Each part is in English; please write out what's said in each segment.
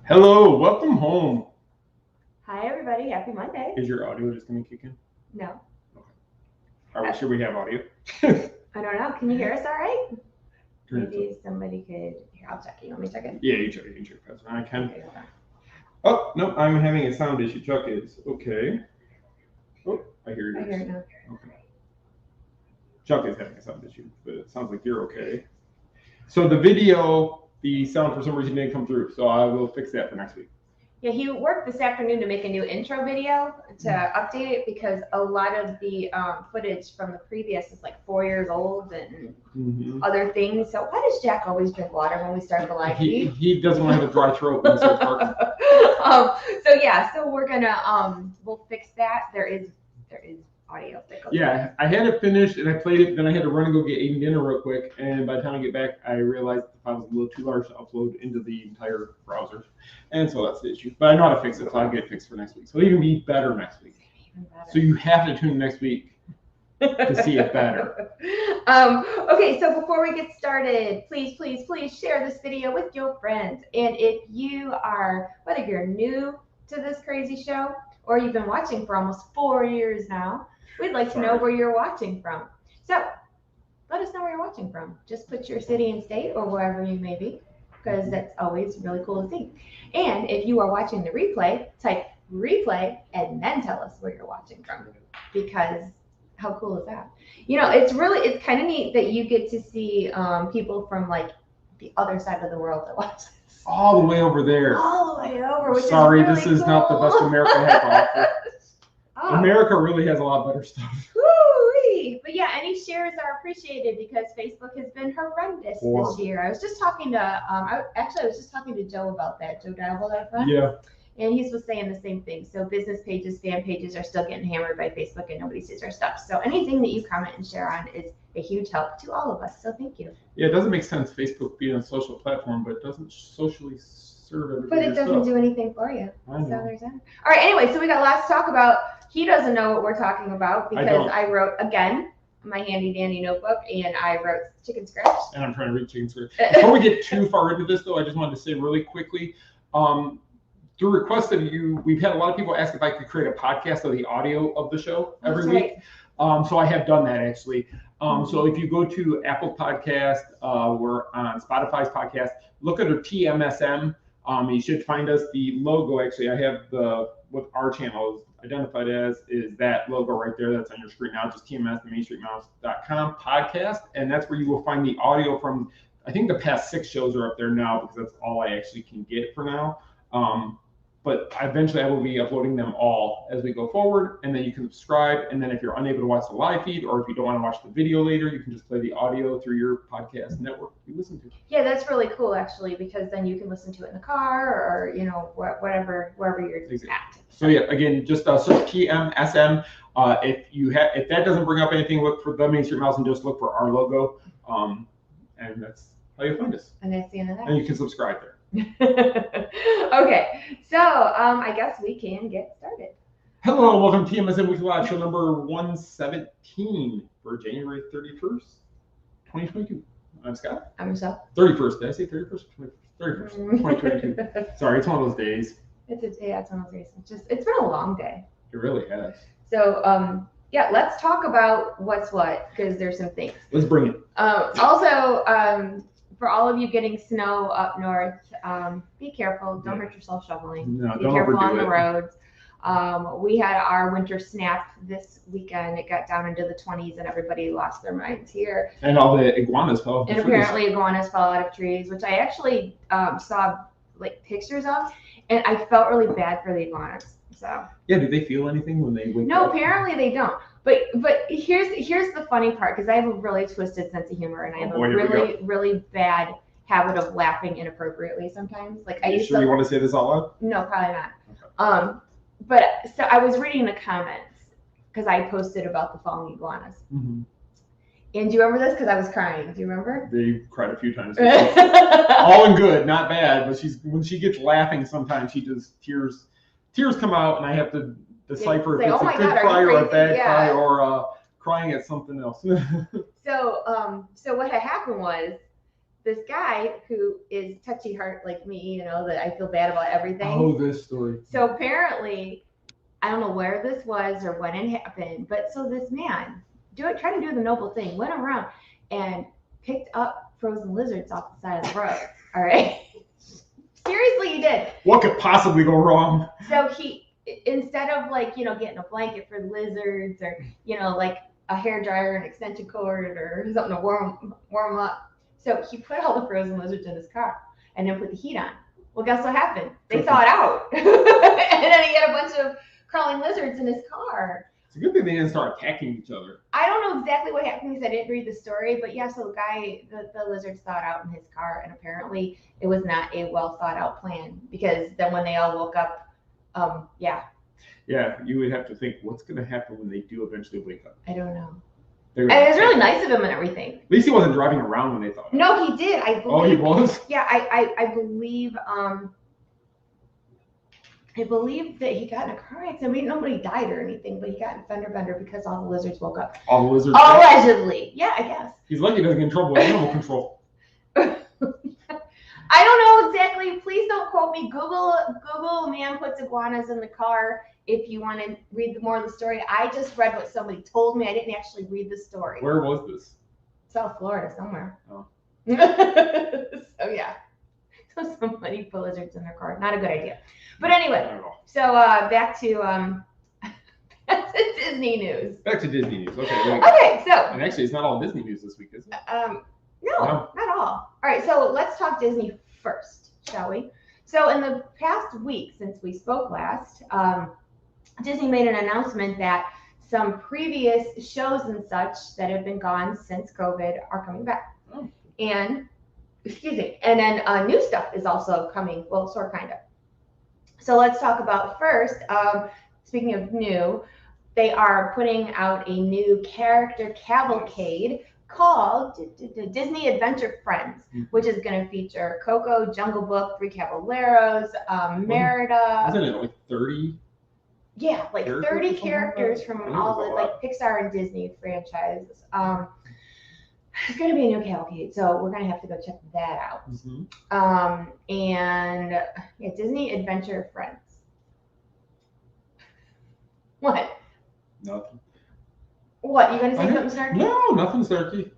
Hello, welcome home. Hi, everybody. Happy Monday. Is your audio just going to kick in? No. Okay. Are we sure we have audio? I don't know. Can you hear us all right? Turn it Maybe somebody could. Here, I'll check. You want me to check it? Yeah, you check it. I can. Okay, hold on. Oh, no, I'm having a sound issue. Chuck is. Okay. Oh, I hear you. I hear it now. Okay. Chuck is having a sound issue, but it sounds like you're okay. So the video, the sound for some reason didn't come through, so I will fix that for next week. Yeah, he worked this afternoon to make a new intro video to update it because a lot of the footage from the previous is like 4 years old and other things. So why does Jack always drink water when we start the live feed? He doesn't want to have a dry throat when he starts barking. So we're gonna we'll fix that. There is audio that goes. Yeah, I had it finished and I played it. Then I had to run and go get Aiden dinner real quick. And by the time I get back, I realized the file was a little too large to upload into the entire browser. And so that's the issue. But I know how to fix it, so I'll get it fixed for next week. So it'll even be better next week. Even better. So you have to tune in next week to see it better. Okay, so before we get started, please share this video with your friends. And if you are, whether you're new to this crazy show or you've been watching for almost 4 years now, we'd like to know where you're watching from. So let us know where you're watching from. Just put your city and state or wherever you may be, because that's always really cool to see. And if you are watching the replay, type replay and then tell us where you're watching from, because how cool is that? You know, it's kind of neat that you get to see people from like the other side of the world that watch this. All the way over there. All the way over, which Sorry, is really this is not the best America has to offer. Oh. America really has a lot better stuff. Woo-wee. But yeah, any shares are appreciated because Facebook has been horrendous this year. I was just talking to I was just talking to Joe about that. Joe Dial, that friend. Yeah. And he was saying the same thing. So business pages, fan pages are still getting hammered by Facebook and nobody sees our stuff. So anything that you comment and share on is a huge help to all of us. So thank you. Yeah, it doesn't make sense Facebook being a social platform, but it doesn't socially serve everybody. But it doesn't do anything for you. I know. So there's that. All right, anyway, so we got lots to talk about. He doesn't know what we're talking about because I wrote, again, my handy dandy notebook, and I wrote chicken scratch. And I'm trying to read chicken scratch. Before we get too far into this, though, I just wanted to say really quickly, through request of you, we've had a lot of people ask if I could create a podcast of the audio of the show every week. So I have done that, actually. So if you go to Apple Podcast, we're on Spotify's podcast, look at our TMSM. You should find us. The logo, actually, I have what our channel is identified as is that logo right there that's on your screen now, just TMSMainStreetMouse.com podcast. And that's where you will find the audio from, I think the past 6 shows are up there now because that's all I actually can get for now. But eventually I will be uploading them all as we go forward, and then you can subscribe. And then if you're unable to watch the live feed, or if you don't want to watch the video later, you can just play the audio through your podcast network you listen to. Yeah, that's really cool, actually, because then you can listen to it in the car or, you know, wherever you're at. So yeah, again, just search TMSM. If that doesn't bring up anything, look for the Main Street Mouse and just look for our logo. And that's how you find us. And that's the end of that. And you can subscribe there. Okay, so I guess we can get started. Hello and welcome to TMSM Weekly Live, show number 117 for January 31st, 2022. I'm Scott. I'm Michelle. 31st. Did I say 31st? 31st, 2022. Sorry, it's one of those days. It's one of those days. It's been a long day. It really has. So yeah, let's talk about what's what, because there's some things. Let's bring it. Also, for all of you getting snow up north, be careful. Don't hurt yourself shoveling. No, be don't careful overdo on the it. roads. We had our winter snap this weekend. It got down into the 20s and everybody lost their minds here. And all the iguanas fell off the And trees. apparently iguanas fell out of trees, which I actually saw like pictures of, and I felt really bad for the iguanas. So yeah, do they feel anything when they wake up? no, apparently they don't. But here's the funny part, because I have a really twisted sense of humor, and I have a really bad habit of laughing inappropriately sometimes. Like I used to. You want to say this out loud? No, probably not. Okay. But so I was reading the comments because I posted about the falling iguanas. Mm-hmm. And do you remember this? Because I was crying. Do you remember? They cried a few times. All in good, not bad. But when she gets laughing, sometimes she just tears come out, and I have to decipher if it's a good cry or a bad cry or crying at something else. So what had happened was this guy who is touchy heart like me, you know, that I feel bad about everything. Oh, this story. So apparently, I don't know where this was or when it happened, but so this man trying to do the noble thing, went around and picked up frozen lizards off the side of the road. All right. Seriously, he did. What could possibly go wrong? So he, instead of like, you know, getting a blanket for the lizards or, you know, like a hair dryer, an extension cord or something to warm them up. So he put all the frozen lizards in his car and then put the heat on. Well, guess what happened? They thawed out. And then he had a bunch of crawling lizards in his car. It's a good thing they didn't start attacking each other. I don't know exactly what happened because I didn't read the story, but yeah, so the guy, the lizards thawed out in his car, and apparently it was not a well thought out plan because then when they all woke up, yeah. Yeah, you would have to think, what's going to happen when they do eventually wake up? I don't know. And it was really nice of him and everything. At least he wasn't driving around when they thought. No, he did. I believe. Oh, he was? Yeah, I believe. I believe that he got in a car accident. I mean, nobody died or anything, but he got in a fender bender because all the lizards woke up. All the lizards? Allegedly. Yeah, I guess. He's lucky he doesn't get in trouble with animal control. I don't know exactly. Please don't quote me. Google man puts iguanas in the car if you want to read more of the story. I just read what somebody told me. I didn't actually read the story. Where was this? South Florida somewhere. Oh. So yeah. So somebody put lizards in their car. Not a good idea. But anyway, so back to Disney news. Back to Disney news. Okay. Okay, so. And actually, it's not all Disney news this week, is it? No, not all. All right, so let's talk Disney first, shall we? So in the past week since we spoke last, Disney made an announcement that some previous shows and such that have been gone since COVID are coming back. Oh. And then new stuff is also coming. Well, sort of, kind of. So let's talk about first, speaking of new, they are putting out a new character cavalcade called Disney Adventure Friends, which is going to feature Coco, Jungle Book, Three Caballeros, Merida. Isn't it like 30? Yeah, like 30 characters from all the like Pixar and Disney franchises. It's going to be a new cavalcade, so we're going to have to go check that out. Mm-hmm. And yeah, Disney Adventure Friends. What? Nothing. What, you going to say something snarky? No, nothing snarky.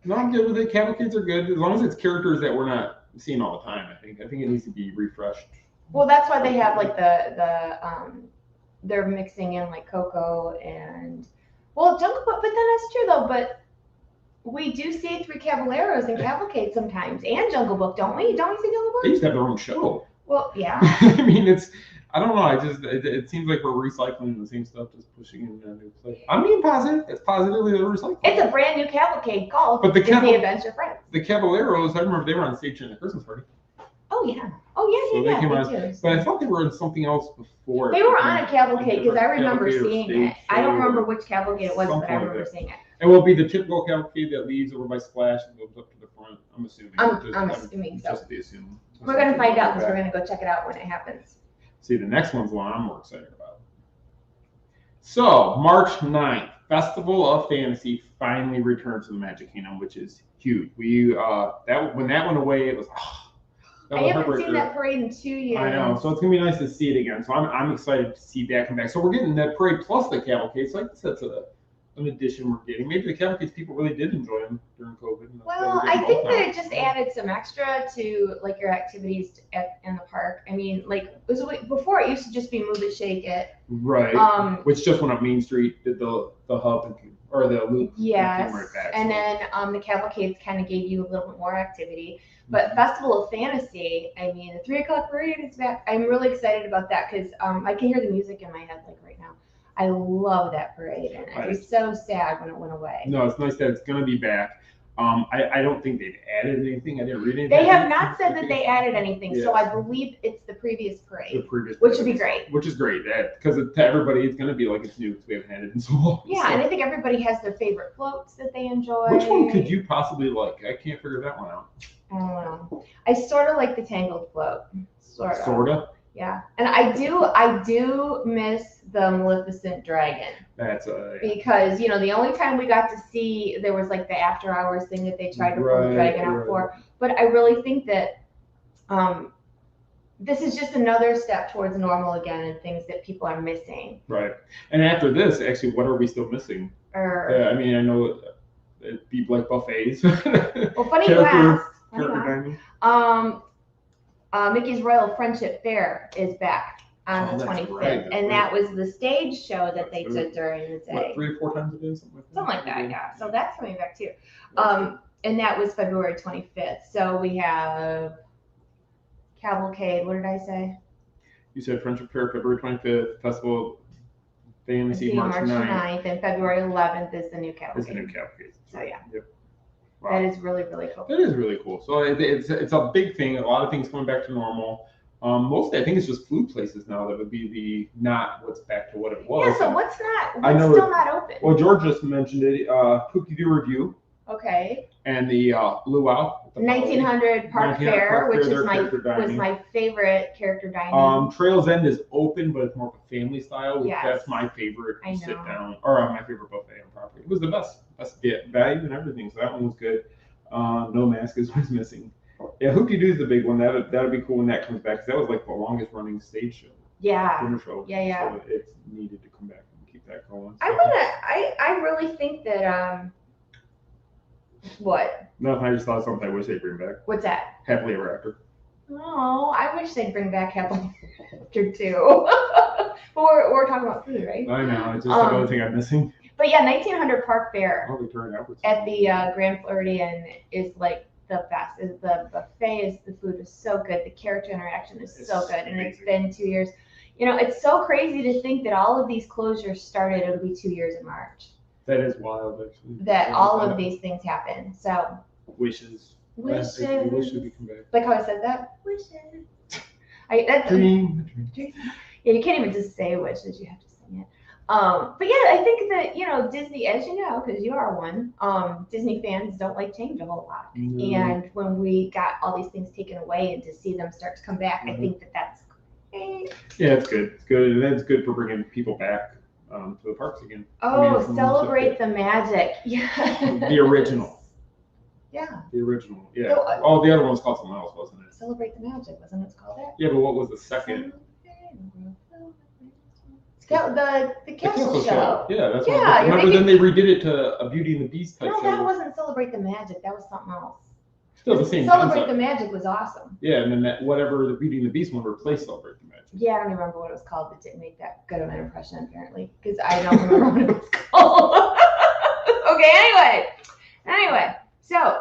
No, I'm good with it. Cavalcades are good as long as it's characters that we're not seeing all the time. I think it needs to be refreshed. Well, that's why they have like they're mixing in like Coco and Jungle Book, but then that's true though. But we do see Three Caballeros and Cavalcade sometimes, and Jungle Book, don't we? Don't we see Jungle Book? They used to have their own show. Well, yeah. I mean, I don't know. It seems like we're recycling the same stuff, just pushing in a new place. I'm being positive. It's positively a recycling. It's a brand new cavalcade called Disney Adventure Friends. The Caballeros, I remember they were on stage in the Christmas party. Oh yeah. So they came on, but I thought they were in something else before. They were on a cavalcade because I remember seeing it. I don't remember which cavalcade it was, but I remember seeing it. It will be the typical cavalcade that leaves over by Splash and goes up to the front. I'm assuming. I'm assuming so. Just the assume. We're gonna find out because we're gonna go check it out when it happens. See, the next one's one I'm more excited about. So, March 9th, Festival of Fantasy finally returns to the Magic Kingdom, which is huge. When that went away, it was. I haven't seen that parade in 2 years. I know, so it's gonna be nice to see it again. So I'm excited to see that come back. So we're getting that parade plus the cavalcade. So I guess that's an addition we're getting. Maybe the cavalcades people really did enjoy them during COVID. Well, I think that it just added some extra to like your activities in the park. I mean, like before it used to just be Move It, Shake It. Right. Which just went up Main Street, did the hub or the loop. Yes. Right back, and then the cavalcades kind of gave you a little bit more activity. But Festival of Fantasy, I mean, the 3 o'clock parade is back. I'm really excited about that because I can hear the music in my head like right now. I love that parade, and I was so sad when it went away. No, it's nice that it's going to be back. I don't think they've added anything. I didn't read anything. They have not said that they added anything, so I believe it's the previous parade. Which would be great. Which is great, because to everybody it's going to be like it's new because we haven't had it in so long. Yeah, and I think everybody has their favorite floats that they enjoy. Which one could you possibly like? I can't figure that one out. I don't know. I sort of like the Tangled float. Sort of. Sorta? Yeah. And I do miss the Maleficent dragon. Because, the only time we got to see there was like the after hours thing that they tried to pull the dragon out for But I really think that this is just another step towards normal again and things that people are missing. Right. And after this, actually, what are we still missing? I mean, I know it'd be like buffets. Well, funny you ask. Mickey's Royal Friendship Fair is back on the 25th, right, and that was the stage show that they did during the day. What, 3 or 4 times a day, something like that. Yeah. So that's coming back too. And that was February 25th. So we have Cavalcade. What did I say? You said Friendship Fair, February 25th, Festival Fantasy March 9th, and February 11th is the new Cavalcade. Is the new Cavalcade. So yeah. Yep. Wow. That is really, really cool. That is really cool. So it's a big thing. A lot of things coming back to normal. Mostly, I think it's just food places now that would be not what's back to what it was. Yeah. So what's still not open? Well, George just mentioned it. Cookie Doo Review. Okay. And the Luau. 1900 Park Fair, which was my favorite character dining. Trails End is open, but it's more of a family style. Yes. That's my favorite sit down, or my favorite buffet on property. It was the best value and everything, so that one was good. No Mask was missing. Yeah, Hooky Doo's the big one. That'd be cool when that comes back, because that was like the longest running stage show. Yeah. Dinner show. Yeah. So it's needed to come back and keep that going. So. I really think that What? No, I just thought something I wish they'd bring back. What's that? Happily Ever After. Oh, I wish they'd bring back Happily Ever After too. But we're talking about food, right? I know. It's just another thing I'm missing. But yeah, 1900 Park Fair at the Grand Floridian is like the best. Is the buffet, the food is so good. The character interaction is so good, and it's been 2 years. You know, it's so crazy to think that all of these closures started. It'll be 2 years in March. That is wild, actually. That all of these things happen. So. Wishes. Wishes. I wish we could come back. Like how I said that? Wishes. Dream. Yeah, you can't even just say wishes. You have to sing it. But yeah, I think that, you know, Disney, as you know, because you are one, Disney fans don't like change a whole lot. Mm-hmm. And when we got all these things taken away and to see them start to come back, I think that that's great. Yeah, it's good. It's good. And that's good for bringing people back to the parks again. Oh, celebrate the magic. Yeah. The original. Yeah. The original. Yeah. So, the other one was called something else, wasn't it? Celebrate the Magic, wasn't it called that? Yeah, but what was the second? The castle show. Yeah, that's what. Remember, then they redid it to a Beauty and the Beast type show. No, that wasn't Celebrate the Magic. That was something else. Still the same Celebrate the Magic was awesome. Yeah, and then that whatever the Beauty and the Beast one replaced Celebrate the Magic. Yeah, I don't remember what it was called. It didn't make that good of an impression, apparently, because I don't remember what it was called. Okay, anyway. So,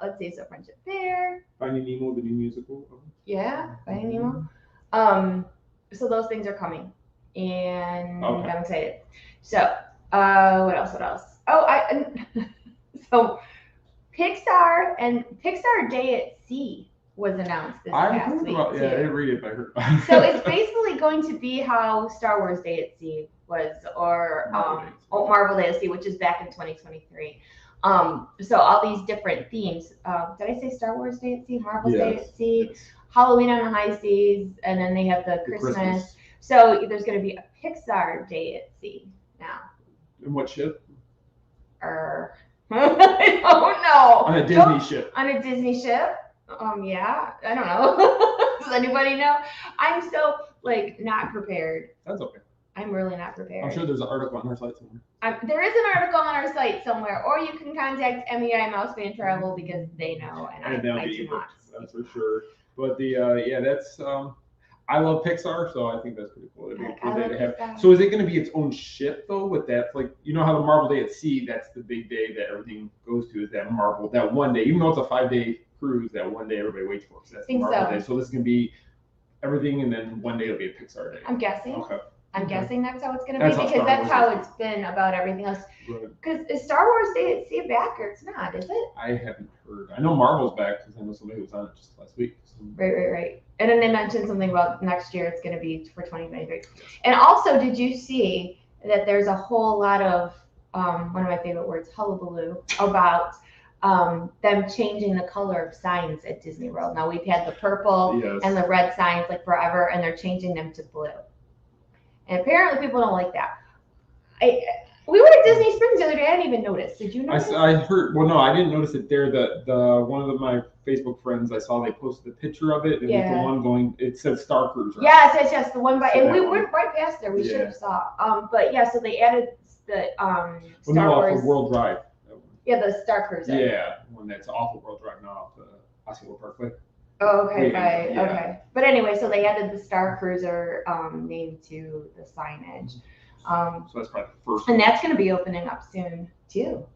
let's see. So, Friendship Fair. Finding Nemo, the new musical. Yeah, Finding Nemo. So those things are coming, and I'm excited. So, what else? Oh, so Pixar Day at Sea was announced this past week. Yeah, I didn't read it, but I heard about it. So it's basically going to be how Star Wars Day at Sea was, or Marvel Day at Sea, which is back in 2023. So all these different themes. Did I say Star Wars Day at Sea, Marvel Day at Sea, Halloween on the High Seas, and then they have the Christmas. So there's going to be a Pixar Day at Sea now. And what ship? I don't know. On a Disney ship. On a Disney ship? Yeah. I don't know. Does anybody know? I'm so not prepared. That's okay. I'm really not prepared. I'm sure there's an article on our site somewhere. There is an article on our site somewhere, or you can contact MEI Mouse Fan Travel because they know, and I do not. That's for sure. But that's I love Pixar, so I think that's pretty cool. So is it going to be its own ship though? With that, you know how the Marvel Day at Sea, that's the big day that everything goes to, is that Marvel, that one day. Even though it's a 5-day cruise, that one day everybody waits for. So that's the Marvel Day. So this is going to be everything, and then one day it'll be a Pixar Day. I'm guessing. Okay. I'm guessing that's how it's going to be, because that's how it's been about everything else. Because is Star Wars Day at Sea back, or it's not, is it? I haven't heard. I know Marvel's back because I know somebody was on it just last week. So. Right. And then they mentioned something about next year it's going to be for 2023. And also, did you see that there's a whole lot of, one of my favorite words, hullabaloo, about them changing the color of signs at Disney World. Now, we've had the purple and the red signs forever, and they're changing them to blue. And apparently people don't like that. We were at Disney Springs the other day. I didn't even notice. Did you notice? I heard. Well, no, I didn't notice it there. The one of my Facebook friends, I saw they posted a picture of it. It was the one going. It said Star Cruiser. Yes. The one by, and we went right past there. We should have saw. But yeah, so they added the Star Wars World Drive. Yeah, the Star Cruiser. Yeah, one that's off of World Drive now, off the Osceola Parkway. Oh, okay, right, yeah. Okay. But anyway, so they added the Star Cruiser name to the signage. So that's probably the first one. And that's going to be opening up soon, too.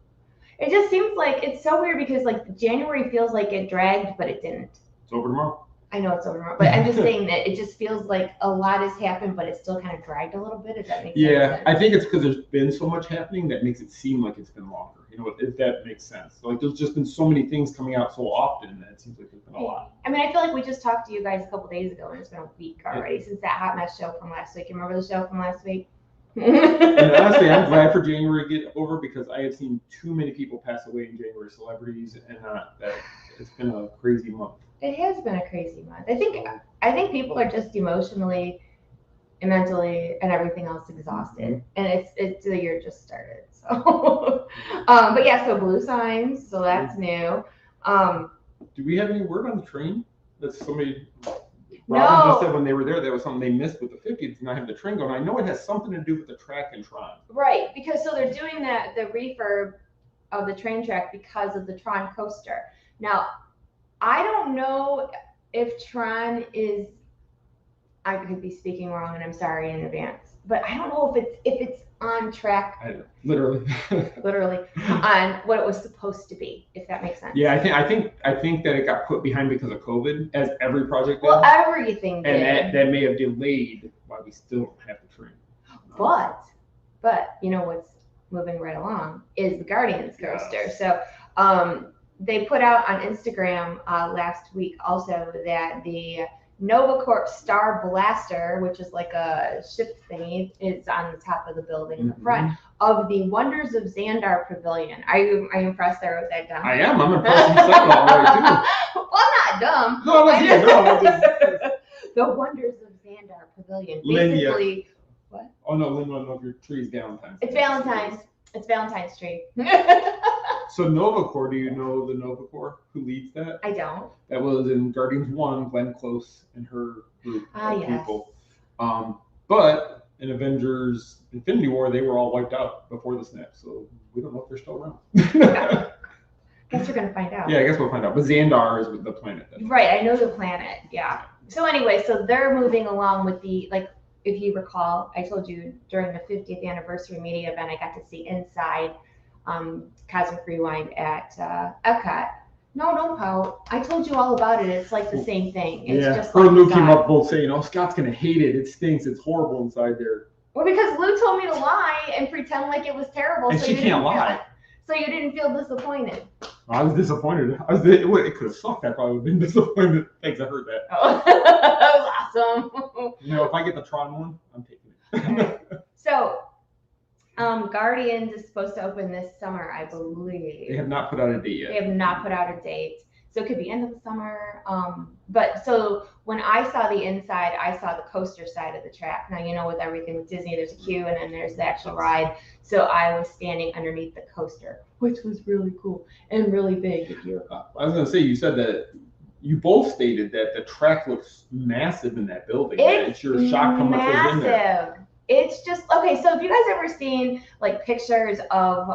It just seems like it's so weird because, like, January feels like it dragged, but it didn't. It's over tomorrow. I know it's over tomorrow, but I'm just saying that it just feels like a lot has happened, but it still kind of dragged a little bit. Does that make sense? Yeah, I think it's because there's been so much happening that makes it seem like it's been longer. You know, if that makes sense. So, like, there's just been so many things coming out so often that it seems like there's been a lot. I mean, I feel like we just talked to you guys a couple days ago, and it's been a week already since that hot mess show from last week. You remember the show from last week? And honestly, I'm glad for January to get over because I have seen too many people pass away in January, celebrities, and that it's been a crazy month. It has been a crazy month. I think people are just emotionally and mentally and everything else exhausted, and it's the year just started. So, but yeah, so blue signs, so that's new. Do we have any word on the train? That's somebody. Robin just said when they were there, that was something they missed with the 50th, and I have the train going. I know it has something to do with the track and Tron. Right, because so they're doing the refurb of the train track because of the Tron coaster. Now, I don't know if Tron is. I could be speaking wrong, and I'm sorry in advance. But I don't know if it's on track. Literally on what it was supposed to be, if that makes sense. Yeah, I think that it got put behind because of COVID, as every project did. Well, everything did. And that may have delayed why we still don't have the train. But you know what's moving right along is the Guardians coaster. So they put out on Instagram last week also that the NovaCorp Star Blaster, which is like a ship thingy, is on the top of the building in the front of the Wonders of Xandar Pavilion. Are you impressed I wrote that down? I am. I'm impressed you said it all right too. Well, I'm not dumb. No, The Wonders of Xandar Pavilion. Basically, what? Oh no, Lynn, one of your trees Valentine's. It's Valentine's. It's Valentine's tree. So NovaCorp, do you know the NovaCorp who leads that? I don't. That was in Guardians 1, Glenn Close and her group of people. But in Avengers Infinity War, they were all wiped out before the snap, so we don't know if they're still around. Guess we're gonna find out. Yeah, I guess we'll find out. But Xandar is the planet. Right, I know the planet, yeah. So anyway, so they're moving along with the, like, if you recall, I told you during the 50th anniversary media event, I got to see inside Cosmic Rewind at Epcot. No, don't pout. I told you all about it. It's like the same thing. It's just her like and Lou came up both saying, "Oh, Scott's gonna hate it. It stinks. It's horrible inside there." Well, because Lou told me to lie and pretend like it was terrible. And so she can't lie. So you didn't feel disappointed. I was disappointed. It could have sucked. I probably would have been disappointed. Thanks, I heard that. Oh, that was awesome. You know, if I get the Tron one, I'm taking it. So, Guardians is supposed to open this summer, I believe. They have not put out a date yet. They have not put out a date. So it could be end of the summer. But so when I saw the inside, I saw the coaster side of the track. Now, you know, with everything with Disney, there's a queue and then there's the actual ride. So I was standing underneath the coaster, which was really cool and really big. If you recall. I was going to say, you said that you both stated that the track looks massive in that building. It's your shock how much was in there. It's just, okay, so have you guys ever seen like pictures of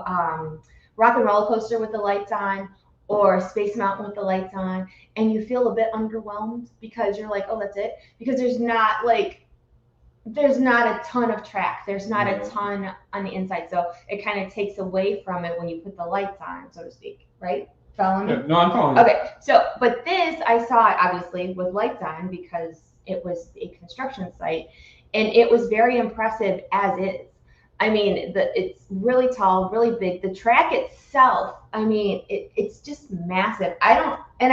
Rock and Roller Coaster with the lights on or Space Mountain with the lights on, and you feel a bit underwhelmed because you're like, oh, that's it? Because there's not a ton of track. There's not a ton on the inside. So it kind of takes away from it when you put the lights on, so to speak, right? Following me? Yeah, no, I'm following. Okay, so, but this, I saw it obviously with lights on because it was a construction site. And it was very impressive as is. I mean, it's really tall, really big. The track itself, I mean, it's just massive. I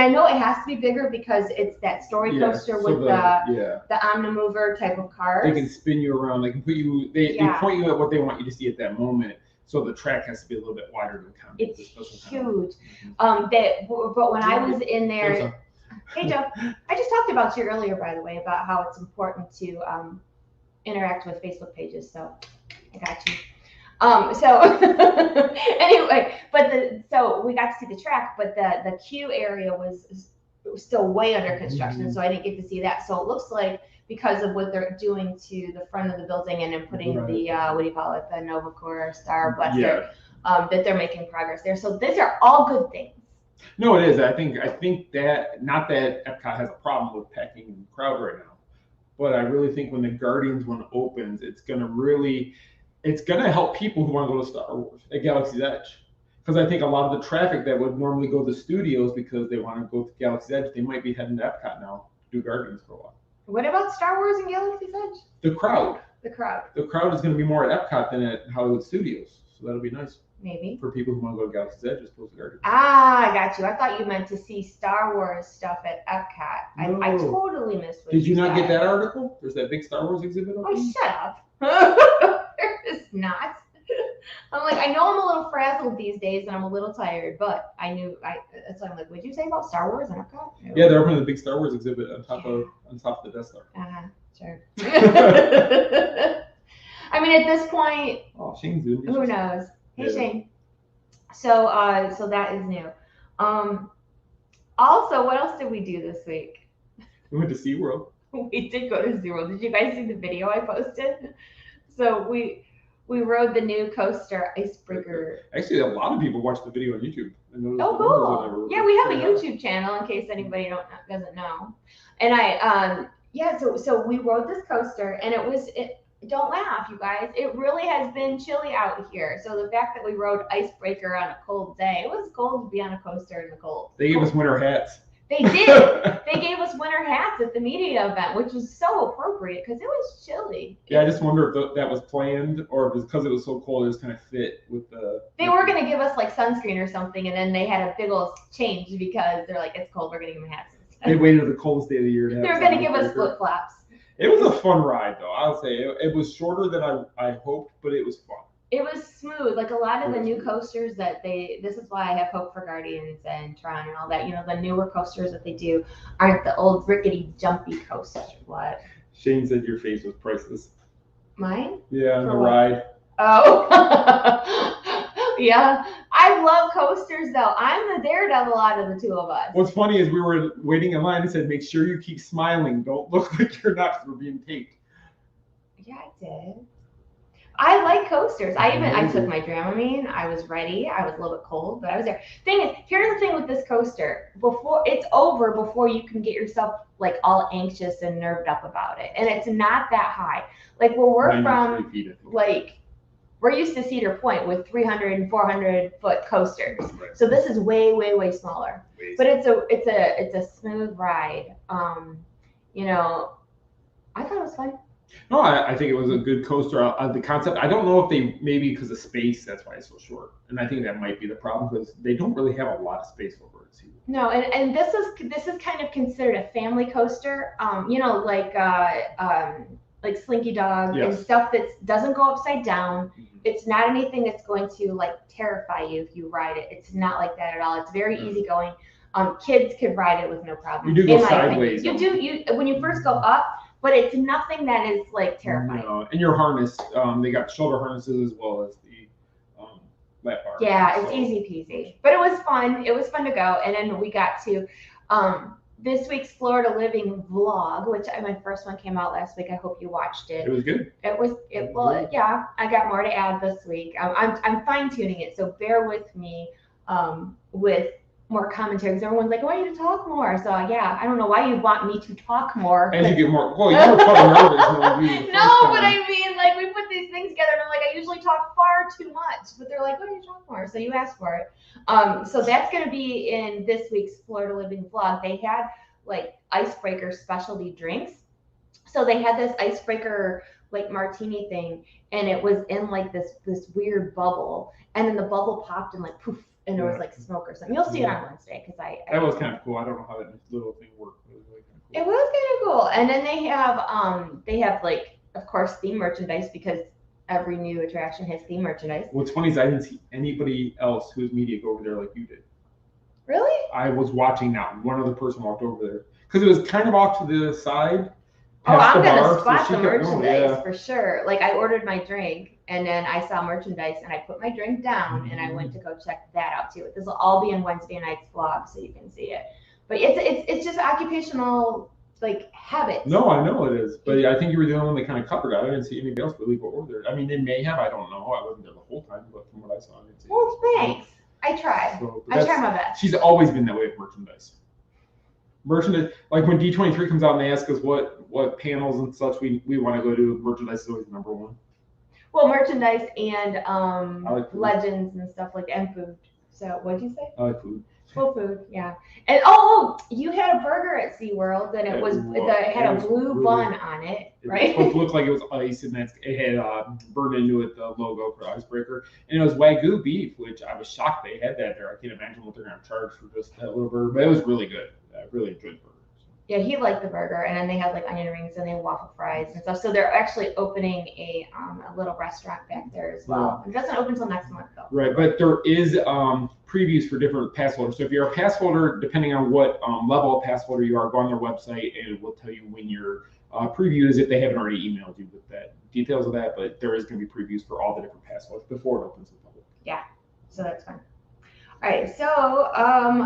know it has to be bigger because it's that story coaster with the Omnimover type of cars. They can spin you around. They can put you. They point you at what they want you to see at that moment. So the track has to be a little bit wider than common. It's huge. But when I was in there, hey Joe, I just talked about you earlier, by the way, about how it's important to interact with Facebook pages, so I got you. So anyway, so we got to see the track, but the queue area was still way under construction, so I didn't get to see that. So it looks like because of what they're doing to the front of the building and then putting the what do you call it, the Novacore Star Blaster, that they're making progress there. So these are all good things. No, it is. I think that not that Epcot has a problem with packing the crowd right now, but I really think when the Guardians one opens, it's gonna help people who want to go to Star Wars at Galaxy's Edge. Because I think a lot of the traffic that would normally go to studios because they want to go to Galaxy's Edge, they might be heading to Epcot now to do Guardians for a while. What about Star Wars and Galaxy's Edge? The crowd. The crowd. The crowd is going to be more at Epcot than at Hollywood Studios, so that'll be nice. Maybe. For people who want to go to Galaxy's Edge as opposed to Guardians. Ah, I got you. I thought you meant to see Star Wars stuff at Epcot. No. I totally missed what Did you said. not get that article? There's that big Star Wars exhibit on Oh, shut up. There is not. I'm like, I know I'm a little frazzled these days and I'm a little tired, but that's why I'm like, what'd you say about Star Wars and Epcot? No. Yeah, they're opening the big Star Wars exhibit on top of the Death Star. Sure. I mean, at this point, Shane's doing it. who knows? Hey, Shane. So that is new. Also, what else did we do this week? We went to SeaWorld. We did go to SeaWorld. Did you guys see the video I posted? So we rode the new coaster Icebreaker. Actually, a lot of people watched the video on YouTube. Oh, cool. Yeah, we have a YouTube channel in case anybody doesn't know. And so we rode this coaster, and don't laugh, you guys. It really has been chilly out here. So the fact that we rode Icebreaker on a cold day, it was cold to be on a coaster in the cold. They gave us winter hats. They did. They gave us winter hats at the media event, which was so appropriate because it was chilly. Yeah, I just wonder if that was planned or if it's because it was so cold, it just kind of fit with the. They were going to give us like sunscreen or something, and then they had a big old change because they're like, it's cold, we're going to give them hats instead. They waited the coldest day of the year. They were going to give us flip flops. It was a fun ride, though. I'll say it was shorter than I hoped, but it was fun. It was smooth. Like a lot of the new coasters this is why I have hope for Guardians and Tron and all that. You know, the newer coasters that they do aren't the old rickety, jumpy coasters. What? Shane said your face was priceless. Mine? Yeah, on the ride. Oh. Yeah. I love coasters, though. I'm the daredevil out of the two of us. What's funny is we were waiting in line and said, make sure you keep smiling. Don't look like you're not because we're being taped. Yeah, I did. I like coasters. I took my Dramamine. I was ready. I was a little bit cold, but I was there. Here's the thing with this coaster. Before it's over, before you can get yourself like all anxious and nerved up about it. And it's not that high. Like where we're from, like we're used to Cedar Point with 300 and 400 foot coasters. Right. So this is way, way, way smaller. But it's a smooth ride. You know, I thought it was fun. No, I think it was a good coaster. The concept, I don't know if they, maybe because of space, that's why it's so short. And I think that might be the problem because they don't really have a lot of space over at SeaWorld. No, and this is kind of considered a family coaster. You know, like Slinky Dog and stuff that doesn't go upside down. Mm-hmm. It's not anything that's going to like terrify you if you ride it. It's not like that at all. It's very easygoing. Kids could ride it with no problem. You do go sideways. You when you first go up. But it's nothing that is like terrifying. No. And your harness, they got shoulder harnesses as well as the lap bar. Yeah, it's easy peasy. But it was fun. It was fun to go. And then we got to this week's Florida Living vlog, which my first one came out last week. I hope you watched it. It was good. Yeah, I got more to add this week. I'm fine tuning it, so bear with me with more commentary because everyone's like, I want you to talk more. So yeah, I don't know why you want me to talk more. As you get more, well, you were probably nervous. No, but I mean, like we put these things together, and I'm like, I usually talk far too much, but they're like, why don't you talk more? So you asked for it. So that's gonna be in this week's Florida Living vlog. They had like Icebreaker specialty drinks. So they had this Icebreaker like martini thing, and it was in like this weird bubble, and then the bubble popped and like poof. And there was like smoke or something. You'll see it on Wednesday because that was kind of cool. I don't know how that little thing worked. It was really kind of cool. It was kind of cool. And then they have like, of course, theme merchandise because every new attraction has theme merchandise. What's funny is I didn't see anybody else who's media go over there like you did. Really? I was watching, not one other person walked over there because it was kind of off to the side. I'm gonna bar, spot so the she kept going, merchandise for sure. Like I ordered my drink and then I saw merchandise and I put my drink down and I went to go check that out too. This will all be in Wednesday night's vlog so you can see it. But it's just occupational like habits. No, I know it is, but I think you were the only one that kind of covered it. I didn't see anybody else really go over there. I mean, they may have. I don't know. I wasn't there the whole time, but from what I saw, I didn't see. Well, thanks. I try. So, I try my best. She's always been that way with merchandise. Merchandise, like when D23 comes out and they ask us what panels and such we want to go to, merchandise is always number one. Well, merchandise and like legends and stuff like and food. So what'd you say? I like food. Well, food, yeah. And you had a burger at SeaWorld and it had a blue bun on it, right? It looked like it was ice and it had burned into it the logo for Icebreaker. And it was Wagyu beef, which I was shocked they had that there. I can't imagine what they're going to charge for just that little burger, but it was really good. I really enjoyed the burger. Yeah, he liked the burger, and then they had like onion rings and they had waffle fries and stuff. So they're actually opening a little restaurant back there as well. It doesn't open until next month though. Right, but there is previews for different pass holders. So if you're a pass holder, depending on what level of pass holder you are, go on their website and it will tell you when your preview is if they haven't already emailed you with that details of that. But there is going to be previews for all the different pass holders before it opens to the public. Yeah, so that's fun. All right, so I'm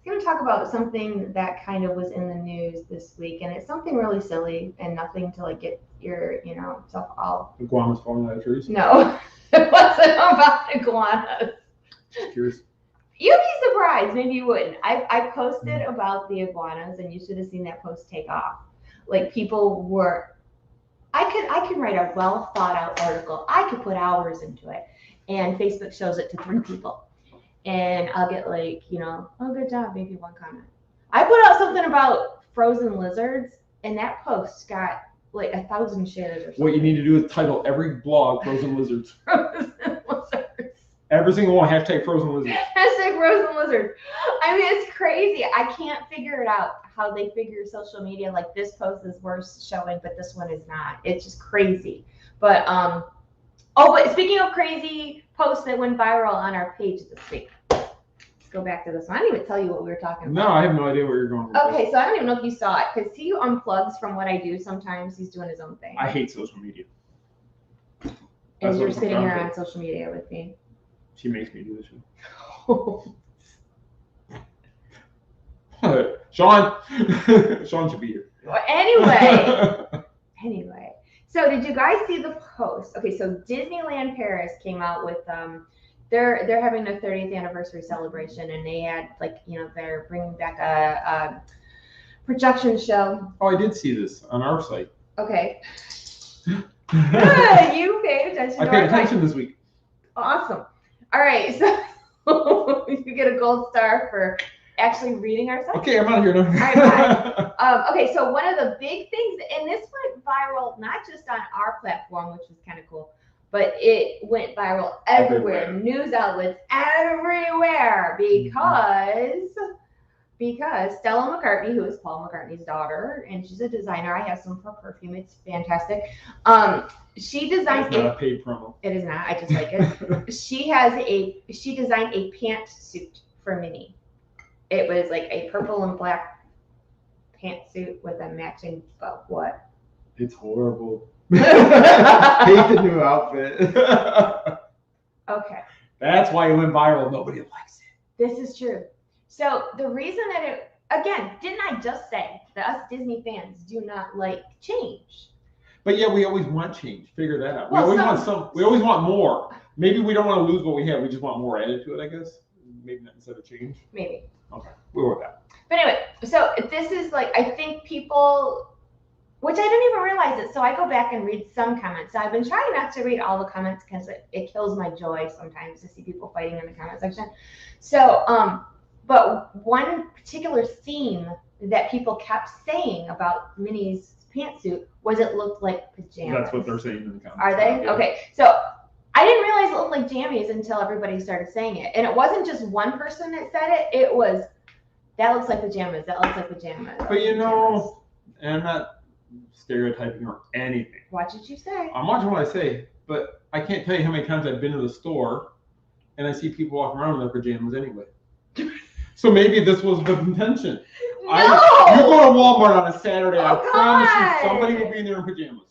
going to talk about something that kind of was in the news this week, and it's something really silly and nothing to like get your, stuff all. Iguanas falling out of trees? No, it wasn't about iguanas. Curious. You'd be surprised, maybe you wouldn't. I posted about the iguanas, and you should have seen that post take off. Like people were, I could write a well thought out article. I could put hours into it, and Facebook shows it to 3 people. And I'll get like, oh, good job, maybe 1 comment. I put out something about frozen lizards, and that post got like 1,000 shares or something. What you need to do is title every blog "Frozen Lizards." Frozen lizards. Every single one, #frozen lizards. #frozen lizards. I mean, it's crazy. I can't figure it out how they figure social media. Like this post is worth showing, but this one is not. It's just crazy. But but speaking of crazy posts that went viral on our page this week. Let's go back to this one. I didn't even tell you what we were talking about. No, I have no idea where you're going with Okay, so I don't even know if you saw it because he unplugs from what I do sometimes. He's doing his own thing. I hate social media. And you're sitting here on social media with me. She makes me do this shit. Sean should be here. Well, anyway. So did you guys see the post? Okay, so Disneyland Paris came out with they're having their 30th anniversary celebration, and they had they're bringing back a projection show. Oh, I did see this on our site. Okay. Good, you paid attention. I paid attention this week. Awesome. All right, so you get a gold star for actually reading our site. Okay, I'm out of here now. All right, bye. Okay, so one of the big things, and this went viral not just on our platform, which was kind of cool, but it went viral everywhere. News outlets everywhere because Stella McCartney, who is Paul McCartney's daughter, and she's a designer. I have some of her perfume. It's fantastic. She designed It's not a paid promo. It is not. I just like it. She designed a pantsuit for Minnie. It was like a purple and black pantsuit with a matching what? It's horrible. Hate the new outfit. Okay. That's why it went viral. Nobody likes it. This is true. So the reason that didn't I just say that us Disney fans do not like change? But yeah, we always want change. Figure that out. Well, we always want more. Maybe we don't want to lose what we have. We just want more added to it, I guess. Maybe not instead of change. Maybe. Okay. We'll work that. But anyway, so this is like, I think people, which I didn't even realize it. So I go back and read some comments. So I've been trying not to read all the comments because it kills my joy sometimes to see people fighting in the comment section. So, but one particular theme that people kept saying about Minnie's pantsuit was it looked like pajamas. That's what they're saying in the comments. Are they? Yeah. Okay. So I didn't realize it looked like jammies until everybody started saying it. And it wasn't just one person that said it. It was, that looks like pajamas. That looks like pajamas. But and I'm not stereotyping or anything. Watch what you say. I'm watching what I say, but I can't tell you how many times I've been to the store and I see people walking around in their pajamas anyway. So maybe this was the intention. No! You go to Walmart on a Saturday, I Oh, promise you God. somebody will be in there in pajamas.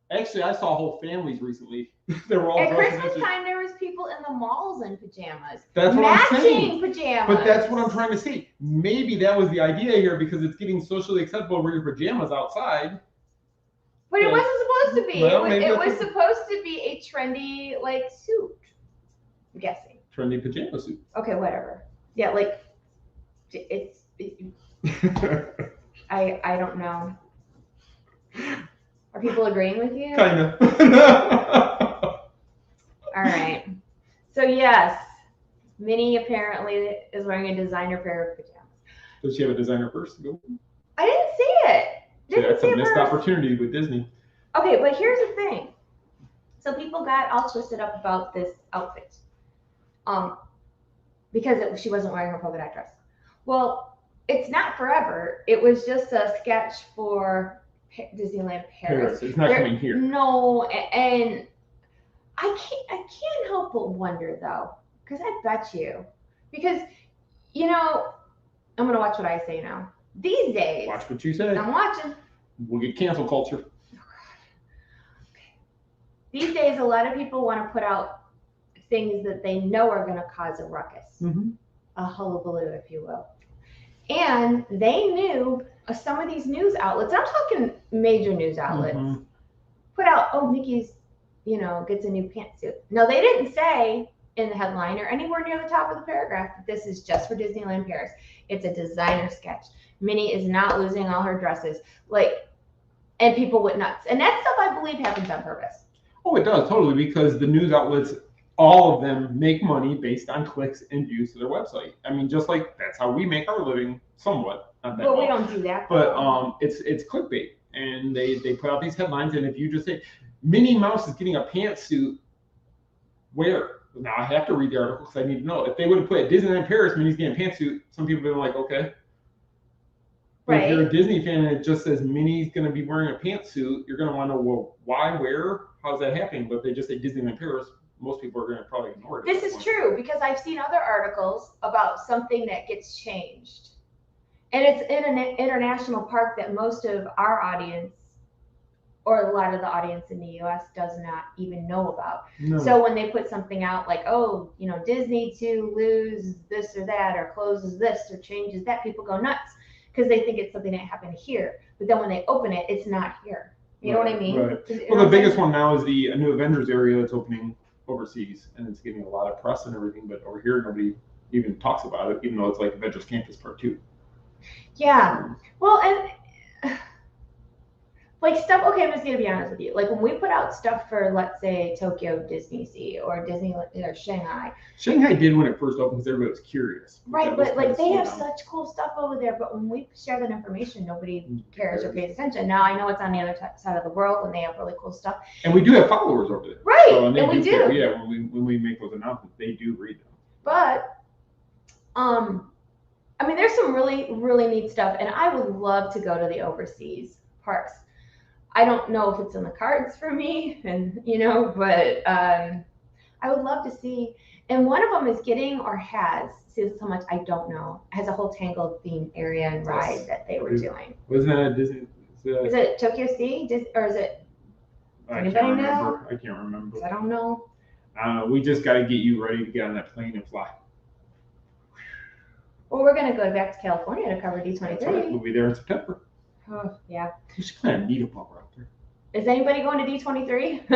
Actually, I saw whole families recently. They were all At dressed in Christmas pajamas. time, there was people in the malls in pajamas. That's what I'm saying. Matching pajamas. But that's what I'm trying to say. Maybe that was the idea here because it's getting socially acceptable to wear your pajamas outside. But it wasn't supposed to be. Well, it was supposed to be a trendy like suit. I'm guessing. Trendy pajama suit. Okay, whatever. Yeah, like I don't know. Are people agreeing with you? Kind of. All right. So yes, Minnie apparently is wearing a designer pair of pajamas. Does she have a designer purse to go? I didn't see it. That's a missed opportunity with Disney. Okay, but here's the thing. So people got all twisted up about this outfit, because she wasn't wearing her polka dot dress. Well, it's not forever. It was just a sketch for Disneyland Paris. It's not coming here. No, and I can't help but wonder though, because I bet you, because I'm gonna watch what I say now. These days, Watch what you say. I'm watching. We'll get cancel culture. These days, a lot of people want to put out things that they know are going to cause a ruckus, a hullabaloo, if you will. And they knew some of these news outlets, I'm talking major news outlets, put out, oh, Mickey's, gets a new pantsuit. No, they didn't say in the headline or anywhere near the top of the paragraph that this is just for Disneyland Paris. It's a designer sketch. Minnie is not losing all her dresses. And people went nuts. And that stuff, I believe, happens on purpose. Oh, it does, totally, because the news outlets, all of them make money based on clicks and views to their website. I mean, just like that's how we make our living somewhat. Not that But well. we don't do that. But it's clickbait. And they put out these headlines, and if you just say, Minnie Mouse is getting a pantsuit, where? Now I have to read the article because I need to know. If they would have put Disneyland Paris, Minnie's getting a pantsuit, some people would have been like, okay. Right. If you're a Disney fan and it just says Minnie's going to be wearing a pantsuit, you're going to want to know, well, why, where, how's that happening? But if they just say Disneyland Paris, most people are going to probably ignore it. This is true because I've seen other articles about something that gets changed. And it's in an international park that most of our audience, or a lot of the audience in the US, does not even know about. No. So when they put something out like, oh, Disney to lose this or that, or closes this or changes that, people go nuts. Because they think it's something that happened here. But then when they open it, it's not here. You know what I mean? Right. Well, the biggest one now is the new Avengers area that's opening overseas. And it's getting a lot of press and everything. But over here, nobody even talks about it, even though it's like Avengers Campus Part 2. Yeah. Well, and stuff, okay, I'm just going to be honest with you. When we put out stuff for, let's say, Tokyo Disney Sea or Disney or Shanghai. Shanghai did when it first opened because everybody was curious. Right, but they have such cool stuff over there. But when we share that information, nobody cares or pays attention. Now I know it's on the other side of the world and they have really cool stuff. And we do have followers over there. Right, so, and we do. Care. Yeah, when we make those announcements, they do read them. But, there's some really, really neat stuff. And I would love to go to the overseas parks. I don't know if it's in the cards for me, but I would love to see. And one of them is getting or has, see, this is how much I don't know, has a whole Tangled theme area and ride that they were doing. Wasn't that a Disney? Is it Tokyo Sea? Or is it? Anybody know? I can't remember. I don't know. We just got to get you ready to get on that plane and fly. Well, we're going to go back to California to cover D23. That's right. We'll be there in September. Oh, yeah. You should plan a meetup while we're out there. Is anybody going to D23?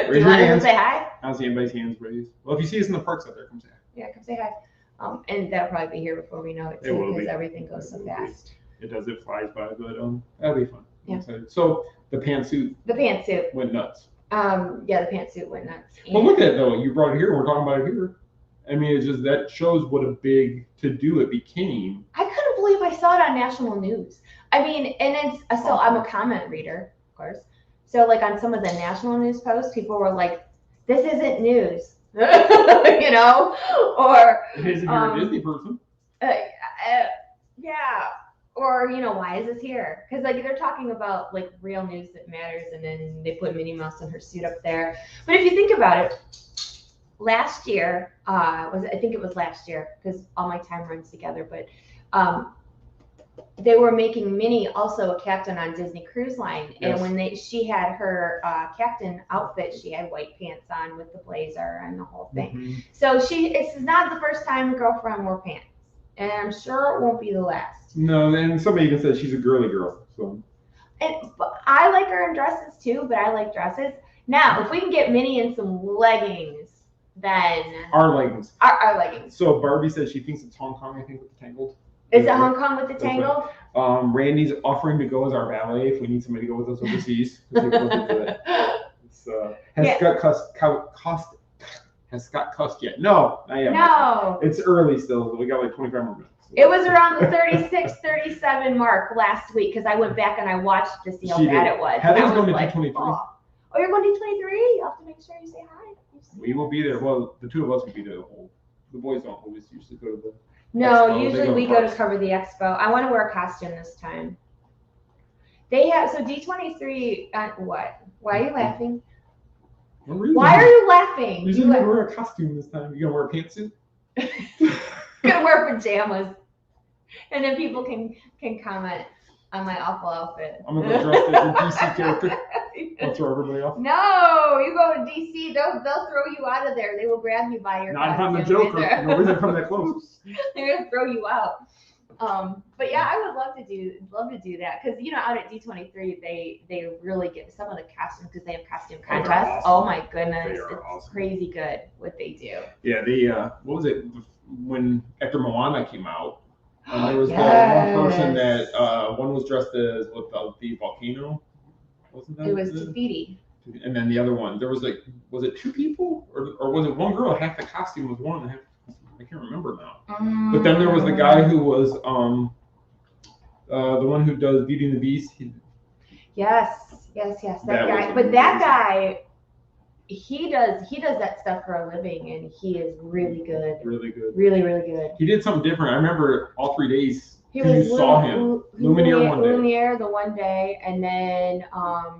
Raise your hands. Say hi? I don't see anybody's hands raised. Well, if you see us in the parks out there, come say hi. Yeah, come say hi. And that'll probably be here before we know it, too, because everything goes so fast. It does. It flies by, but that'll be fun. Yeah. So the pantsuit. The pantsuit went nuts. Yeah, the pantsuit went nuts. Well, look at it though. You brought it here. We're talking about it here. I mean, it's just that shows what a big to-do it became. I couldn't believe I saw it on national news. I mean, and it's so I'm a comment reader, of course. So on some of the national news posts, people were like, "This isn't news," or it is if you're a Disney person. Yeah. Or, why is this here? Because, they're talking about, real news that matters, and then they put Minnie Mouse in her suit up there. But if you think about it, last year, I think it was last year because all my time runs together, but they were making Minnie also a captain on Disney Cruise Line, and when she had her captain outfit, she had white pants on with the blazer and the whole thing. So this is not the first time a girlfriend wore pants, and I'm sure it won't be the last. No, and somebody even said she's a girly girl. So. But I like her in dresses too, but I like dresses. Now, if we can get Minnie in some leggings, then our leggings. Our leggings. So Barbie says she thinks it's Hong Kong. I think with the Tangled. Is it Hong Kong with the Tangled? Randy's offering to go as our valet if we need somebody to go with us overseas. Has Scott cussed yet? No, not yet. No. It's early still. So we got like 25 more minutes. It was around the 36, 37 mark last week because I went back and I watched to see how bad it was. Heather's going to D23. Oh, you're going to D23? You have to make sure you say hi. We will be there. Well, the two of us will be there. The boys don't always usually go to the No, expo. usually we go to cover the expo. I want to wear a costume this time. They have, so D23, what? Why are you laughing? No reason. Why are you laughing? You're going to wear a costume this time. You going to wear a pantsuit? I'm going to wear pajamas. And then people can comment on my awful outfit. I'm going to go dressed as a DC character. I'll throw everybody off. No, you go to DC, they'll throw you out of there. They will grab you by your Not if I'm the Joker. Nobody's going to come that close. They're going to throw you out. But yeah, I would love to do that because out at D23 they really get some of the costumes because they have costume contests. Awesome. Oh my goodness, it's awesome. Crazy good what they do. Yeah, they what was it when after Moana came out? There was that one person that one was dressed as with the volcano. Wasn't that? It was Tafiti. And then the other one, there was was it two people or was it one girl? Half the costume was one and half. I can't remember now. But then there was the guy who was the one who does Beauty and the Beast. Yes. That guy. But that guy, he does that stuff for a living, and he is really good. Really good. Really, really good. He did something different. I remember all 3 days. You saw him. Lumiere one day. Lumiere the one day, and then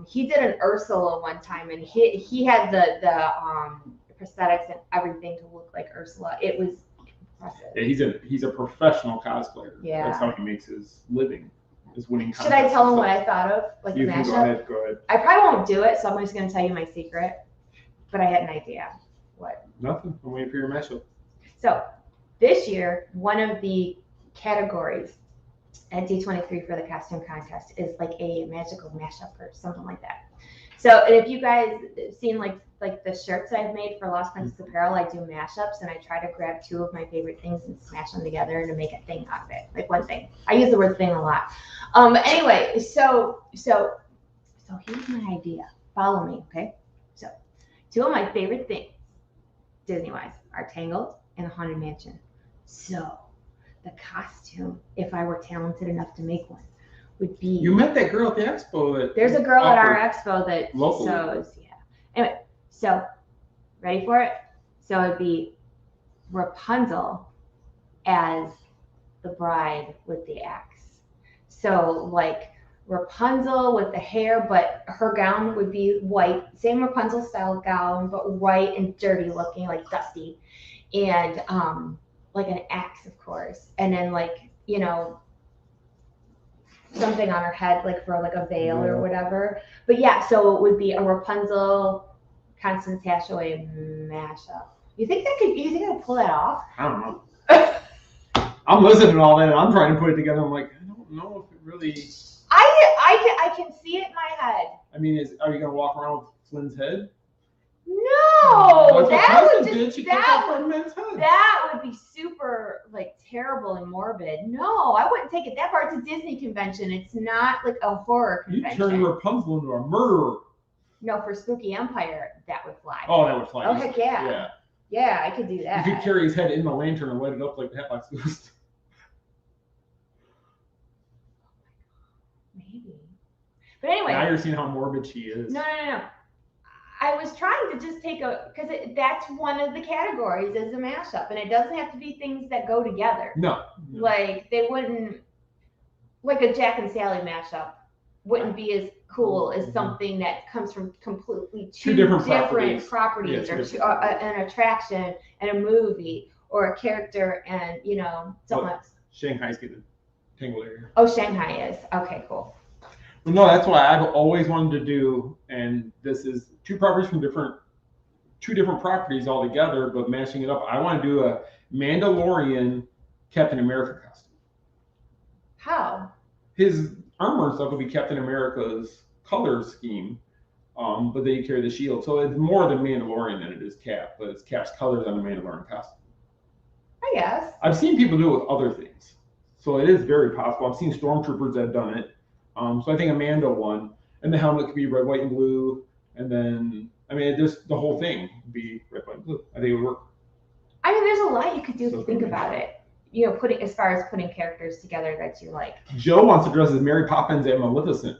he did an Ursula one time, and he had the prosthetics and everything to look like Ursula. It was impressive. Yeah, he's a professional cosplayer. Yeah. That's how he makes his living. Is winning contests. Should I tell him what I thought of? Like you the can mashup? Go ahead. I probably won't do it, so I'm just going to tell you my secret. But I had an idea. What? Nothing. I'm waiting for your mashup. So this year, one of the categories at D23 for the costume contest is like a magical mashup or something like that. So if you guys seen like the shirts I've made for Lost Princess Apparel, I do mashups and I try to grab two of my favorite things and smash them together to make a thing out of it. Like one thing. I use the word thing a lot. Anyway, so here's my idea. Follow me, okay? So two of my favorite things, Disney-wise, are Tangled and Haunted Mansion. So the costume, if I were talented enough to make one, would be. You met that girl at the expo. There's a girl at our expo that locally. sews. Yeah. Anyway, so ready for it? So it'd be Rapunzel as the bride with the axe. So like Rapunzel with the hair, but her gown would be white, same Rapunzel style gown, but white and dirty looking, like dusty, and like an axe, of course, and then something on her head, like for like a veil or whatever. But yeah, so it would be a Rapunzel, Constance Hatchaway mashup. You think I could pull that off? I don't know. I'm listening to all that and I'm trying to put it together. I'm like, I don't know if it really. I can see it in my head. I mean, are you gonna walk around with Flynn's head? No, that would be super terrible and morbid. No, I wouldn't take it that far. It's a Disney convention. It's not like a horror convention. You turn Rapunzel into a murderer. No, for Spooky Empire, that would fly. Oh, that would fly. Oh, heck yeah. Yeah, I could do that. You could carry his head in the lantern and light it up like the Hatbox Ghost. Maybe. But anyway. Now you're seeing how morbid she is. No. I was trying to just take because that's one of the categories is a mashup, and it doesn't have to be things that go together. No. Like they wouldn't, like a Jack and Sally mashup. wouldn't be as cool as something that comes from completely Two different properties. or an attraction and a movie, or a character and something else. Shanghai's getting tangled area. Oh, Shanghai is. Okay, cool. Well, no, that's what I've always wanted to do, and this is two properties from two different properties all together, but mashing it up. I want to do a Mandalorian Captain America costume. How? His armor and stuff will be Captain America's color scheme, but then you carry the shield. So it's more than Mandalorian than it is Cap, but it's Cap's colors on the Mandalorian costume. I guess. I've seen people do it with other things. So it is very possible. I've seen stormtroopers that have done it. So I think Amanda won. And the helmet could be red, white, and blue. And then, just the whole thing would be red, white, and blue. I think it would work. There's a lot you could do if you think about it. As far as putting characters together that you like. Joe wants to dress as Mary Poppins and Maleficent.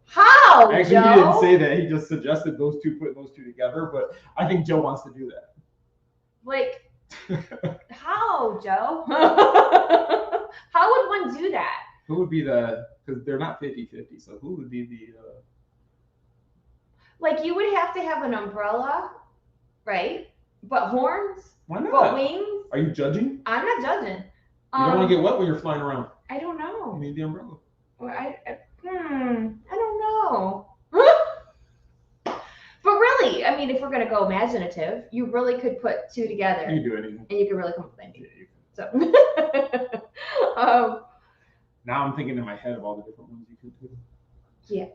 How, Actually, Joe? He didn't say that. He just suggested putting those two together. But I think Joe wants to do that. Like, how, Joe? How would one do that? Who would be because they're not 50-50, so who would be the... Like, you would have to have an umbrella, right? But horns? Why not? But wings? Are you judging? I'm not judging. You don't want to get wet when you're flying around. I don't know. You need the umbrella. I don't know. But really, if we're going to go imaginative, you really could put two together. You can do anything. And you can really come up with anything. Yeah, you can. So, now I'm thinking in my head of all the different ones you could do. Yeah.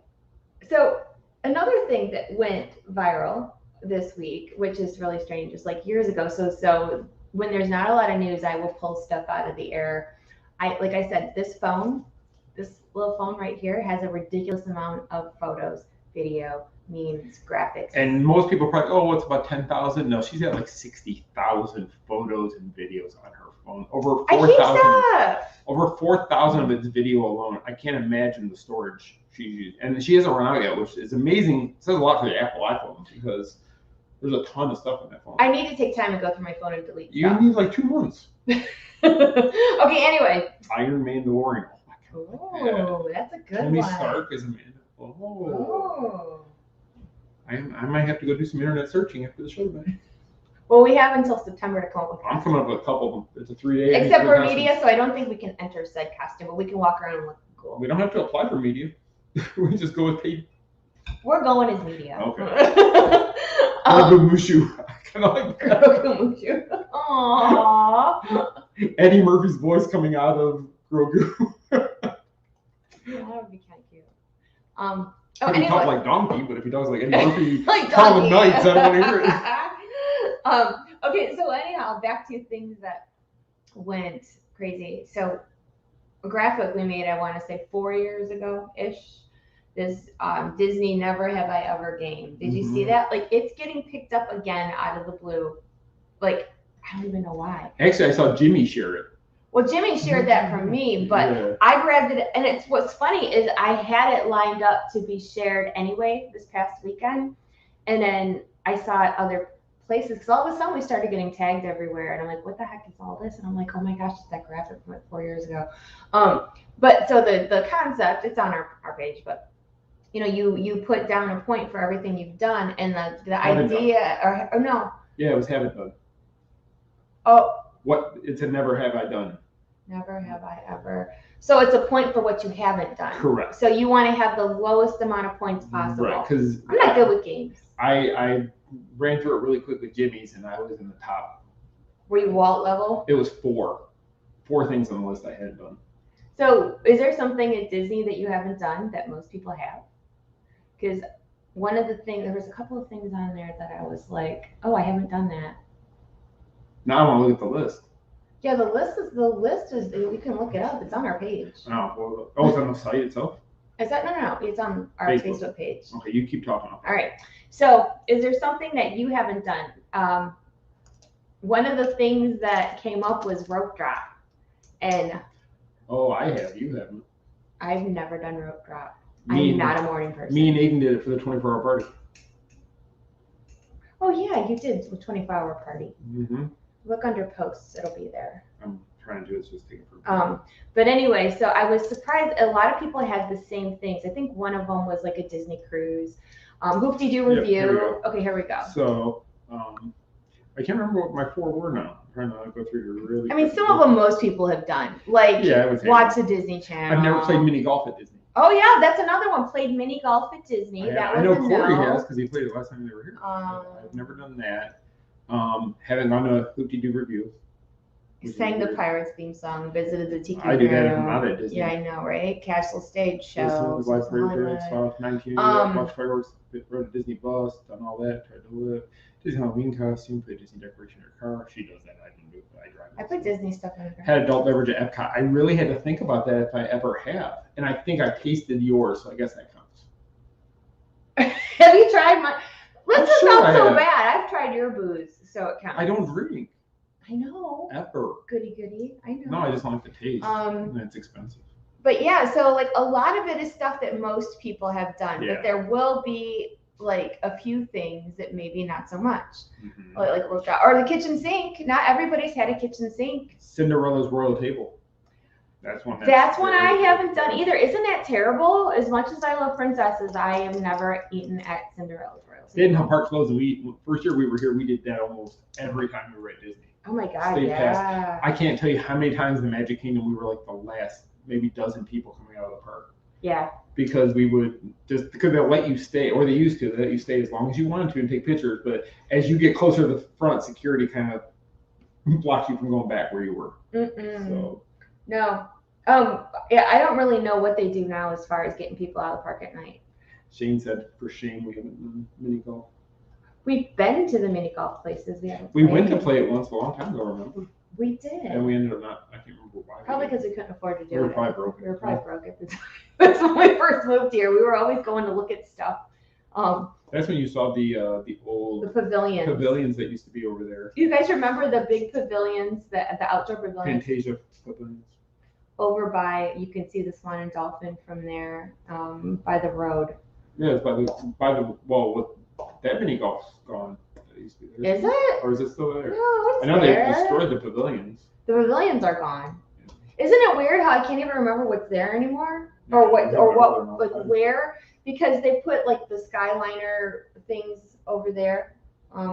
So another thing that went viral this week, which is really strange, is like years ago. So when there's not a lot of news, I will pull stuff out of the air. Like I said, this little phone right here has a ridiculous amount of photos, video, memes, graphics. And most people probably, it's about 10,000. No, she's got like 60,000 photos and videos on her phone. Over 4,000. Over 4,000 of it's video alone. I can't imagine the storage she's used. And she hasn't run out yet, which is amazing. It says a lot for the Apple iPhone because there's a ton of stuff on that phone. I need to take time to go through my phone and delete stuff. You need like 2 months. Okay, anyway. Iron Mandalorian. Oh, that's a good Tony one. Stark is Amanda. Oh. I might have to go do some internet searching after the show tonight. Well, we have until September to come up with costume. I'm coming up with a couple of them. It's a 3-day. Except for media, so I don't think we can enter said costume, but we can walk around and look cool. We don't have to apply for media. We can just go with paid. We're going as media. Okay. Grogu Mushu. I kind of like that. Grogu Mushu. Aww. Eddie Murphy's voice coming out of Grogu. That would be kind of cute. He can talk like Donkey, but if he talks like Eddie Murphy, like Harlem Nights, I don't want to hear it. Okay, so anyhow, back to things that went crazy. So a graphic we made, I want to say 4 years ago-ish, this Disney Never Have I Ever game. Did you see that? Like, it's getting picked up again out of the blue. Like, I don't even know why. Actually, I saw Jimmy share it. Well, Jimmy shared that from me, but I grabbed it, and what's funny is I had it lined up to be shared anyway this past weekend, and then I saw it other places, because all of a sudden we started getting tagged everywhere, and I'm like, what the heck is all this? And I'm like, oh my gosh, it's that graphic from like 4 years ago. But so the concept, it's on our page, but you put down a point for everything you've done, and the idea, or no. Yeah, it was Have It Done. Oh. What? It's a Never Have I Done. Never have I ever. So it's a point for what you haven't done. Correct. So you want to have the lowest amount of points possible. Right, because I'm not good with games. I ran through it really quick with Jimmy's, and I was in the top. Were you Walt level? It was 4 things on the list I had done. So is there something at Disney that you haven't done that most people have? Because one of the things, there was a couple of things on there that I was like, oh, I haven't done that. Now I want to look at the list. Yeah, the list is you can look it up. It's on our page. Oh, it's on the site itself? Is that no? It's on our Facebook page. Okay, you keep talking. All right. So is there something that you haven't done? One of the things that came up was rope drop. And I have. You haven't. I've never done rope drop. I'm not a morning person. Me and Aiden did it for the 24-hour party. Oh, yeah, you did the 24-hour party. Mm-hmm. Look under posts. It'll be there. I'm trying to do is just take it for But anyway, so I was surprised. A lot of people had the same things. I think one of them was like a Disney cruise. Hoop-de-doo review. Okay, here we go. So, I can't remember what my 4 were now. I'm trying to go through your really. I mean, some of them most people have done. Like, watch the Disney Channel. I've never played mini golf at Disney. Oh, yeah, that's another one. Played mini golf at Disney. I know Corey has because he played it last time they were here. I've never done that. Haven't gone to Hoop-de-doo review. Sang the Pirates theme song, visited the Tiki I do that if I'm not at Disney. Yeah, I know, right? Castle Stage Show. Watched 19, watched fireworks, rode a Disney bus, done all that, tried to live. Disney Halloween costume, put Disney decoration in her car. She does that. I can do it. I drive. I put Disney stuff in her car. Had adult beverage at Epcot. I really had to think about that if I ever have. And I think I tasted yours, so I guess that counts. Have you tried my? This doesn't sound so bad. I've tried your booze, so it counts. I don't drink. I know. Ever. Goody. I know. No, I just don't like the taste. And it's expensive. But yeah, so like a lot of it is stuff that most people have done, but there will be like a few things that maybe not so much. Like worked out. Or the kitchen sink. Not everybody's had a kitchen sink. Cinderella's Royal Table. That's one. That's one I haven't done either. Isn't that terrible? As much as I love princesses, I have never eaten at Cinderella's Royal Table. Didn't have Park closed. First year we were here, we did that almost every time we were at Disney. Oh my God, Pass. I can't tell you how many times in the Magic Kingdom we were like the last maybe dozen people coming out of the park. Yeah. Because we would because they'll let you stay, or they used to, they let you stay as long as you wanted to and take pictures. But as you get closer to the front, security kind of blocks you from going back where you were. So. No. Yeah, I don't really know what they do now as far as getting people out of the park at night. Shane said for shame we haven't done mini golf. We've been to the mini golf places. We went to play it once a long time ago, remember? We did. And we ended up not, I can't remember why. Probably because we couldn't afford to do it. We were probably broke. We were probably broke at the time. That's when we first moved here. We were always going to look at stuff. That's when you saw the old pavilions that used to be over there. You guys remember the big pavilions, the outdoor pavilions? Fantasia pavilions. Over by, you can see the Swan and Dolphin from there, by the road. Yeah, it's by the with that mini golf's gone. Is it? Or is it still there? No, it's I know there. They destroyed the pavilions. The pavilions are gone. Yeah. Isn't it weird how I can't even remember what's there anymore? Or where? Because they put like the Skyliner things over there. I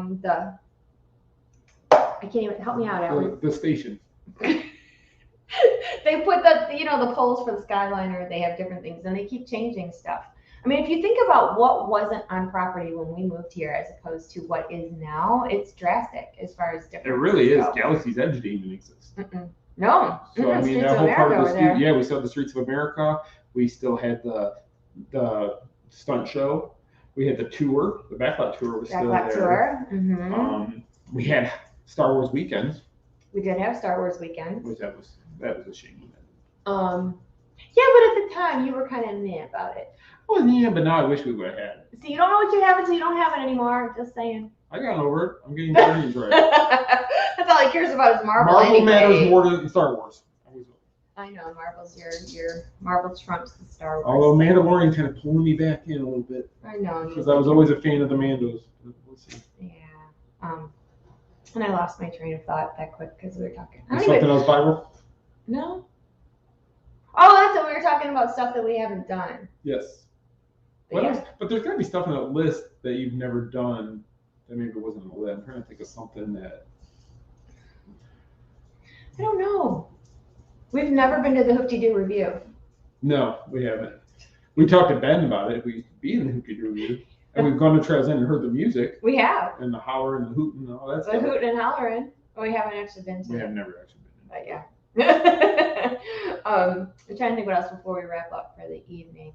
can't even, help me out, Alan. The station. They put the poles for the Skyliner. They have different things, and they keep changing stuff. I mean, if you think about what wasn't on property when we moved here as opposed to what is now, it's drastic as far as different. It really is. Galaxy's Edge didn't even exist. No. So I mean, that whole part of the street. Yeah, we still had the Streets of America. We still had the stunt show. We had the tour. The backlot tour was still there. We had Star Wars weekends. We did have Star Wars weekends. Which that was a shame. Yeah, but at the time you were kind of meh about it. Well, yeah, but now I wish we would have had it. See, you don't know what you have until you don't have it anymore. Just saying. I got over it. I'm getting Guardians right. That's all he cares about is Marvel. Marvel matters more than Star Wars. I know Marvel's your Marvel trumps the Star Wars. Although Mandalorian kind of pulling me back in a little bit. I know. Because I was always a fan of the Mandos. We'll see. Yeah. And I lost my train of thought that quick because we were talking. Something else viral? No. Oh, that's what we were talking about, stuff that we haven't done. Yes. But there's got to be stuff on that list that you've never done that maybe wasn't on the list. I'm trying to think of something that. I don't know. We've never been to the Hoop-de-doo review. No, we haven't. We talked to Ben about it. We used to be in the Hoop-de-doo review. And we've gone to Trails End and heard the music. We have. And the holler and the hooting and all that stuff. The hooting and hollering. We haven't actually been to. We have never actually been. But yeah. I'm trying to think what else before we wrap up for the evening.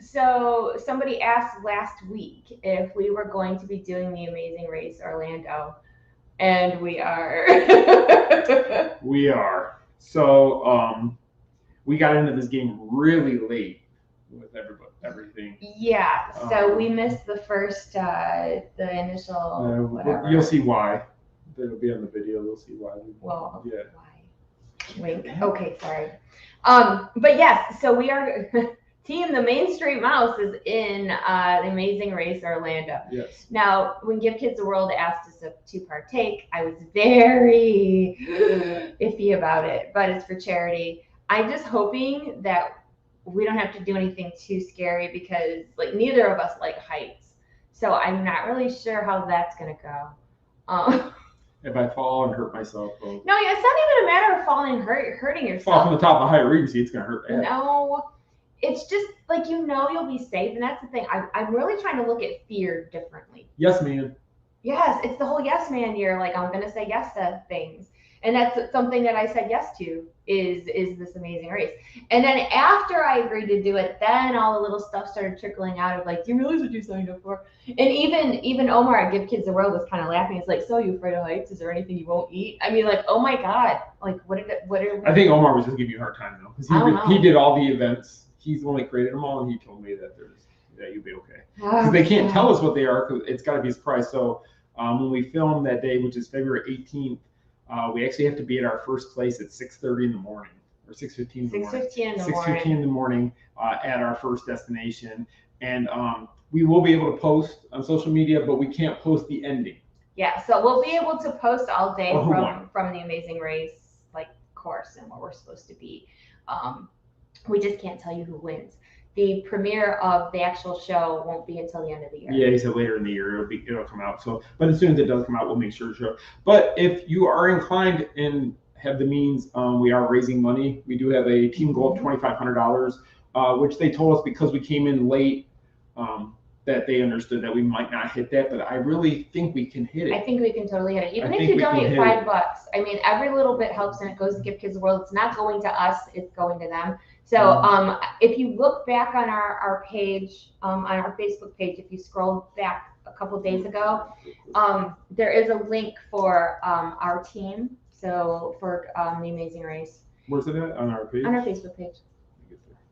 So somebody asked last week if we were going to be doing the Amazing Race Orlando, and we are. We are. So we got into this game really late with everything. Yeah. So we missed the first, the initial. Whatever. You'll see why. It'll be on the video. You'll see why. Well. Yeah. Why? Wink. Okay. Sorry. But yes. So we are. team, the Main Street Mouse, is in the Amazing Race Orlando. Yes. Now, when Give Kids the World asked us to partake, I was very iffy about it, but it's for charity. I'm just hoping that we don't have to do anything too scary because, like, neither of us like heights. So I'm not really sure how that's going to go. If I fall and hurt myself, no, it's not even a matter of falling and hurting yourself. Fall from the top of a high Regency, it's going to hurt bad. No, it's just like, you'll be safe. And that's the thing. I'm really trying to look at fear differently. Yes, man. Yes, it's the whole yes man year. Like, I'm going to say yes to things. And that's something that I said yes to is this Amazing Race. And then after I agreed to do it, then all the little stuff started trickling out of like, do you realize what you signed up for? And even Omar at Give Kids the World was kind of laughing. It's like, so you afraid of heights? Is there anything you won't eat? I mean, like, oh my God. Like, what I think Omar was just giving you a hard time though. Because he did all the events. He's the one that created them all, and he told me that you'll be okay. Because they can't tell us what they are because it's got to be a surprise. So when we film that day, which is February 18th, we actually have to be at our first place at 6:30 in the morning, or 6:15 in the morning. 6:15 in the morning at our first destination, and we will be able to post on social media, but we can't post the ending. Yeah, so we'll be able to post all day from the Amazing Race course and where we're supposed to be. We just can't tell you who wins. The premiere of the actual show won't be until the end of the year. Yeah, he said later in the year it'll come out. So, but as soon as it does come out, we'll make sure to show. But if you are inclined and have the means, we are raising money. We do have a team goal of $2,500, which they told us because we came in late, that they understood that we might not hit that. But I really think we can hit it. I think we can totally hit it. Even if you donate $5, I mean, every little bit helps, and it goes to Give Kids the World. It's not going to us; it's going to them. So if you look back on our page, on our Facebook page, if you scroll back a couple days ago, there is a link for our team. So for the Amazing Race. Where's it at? On our page? On our Facebook page.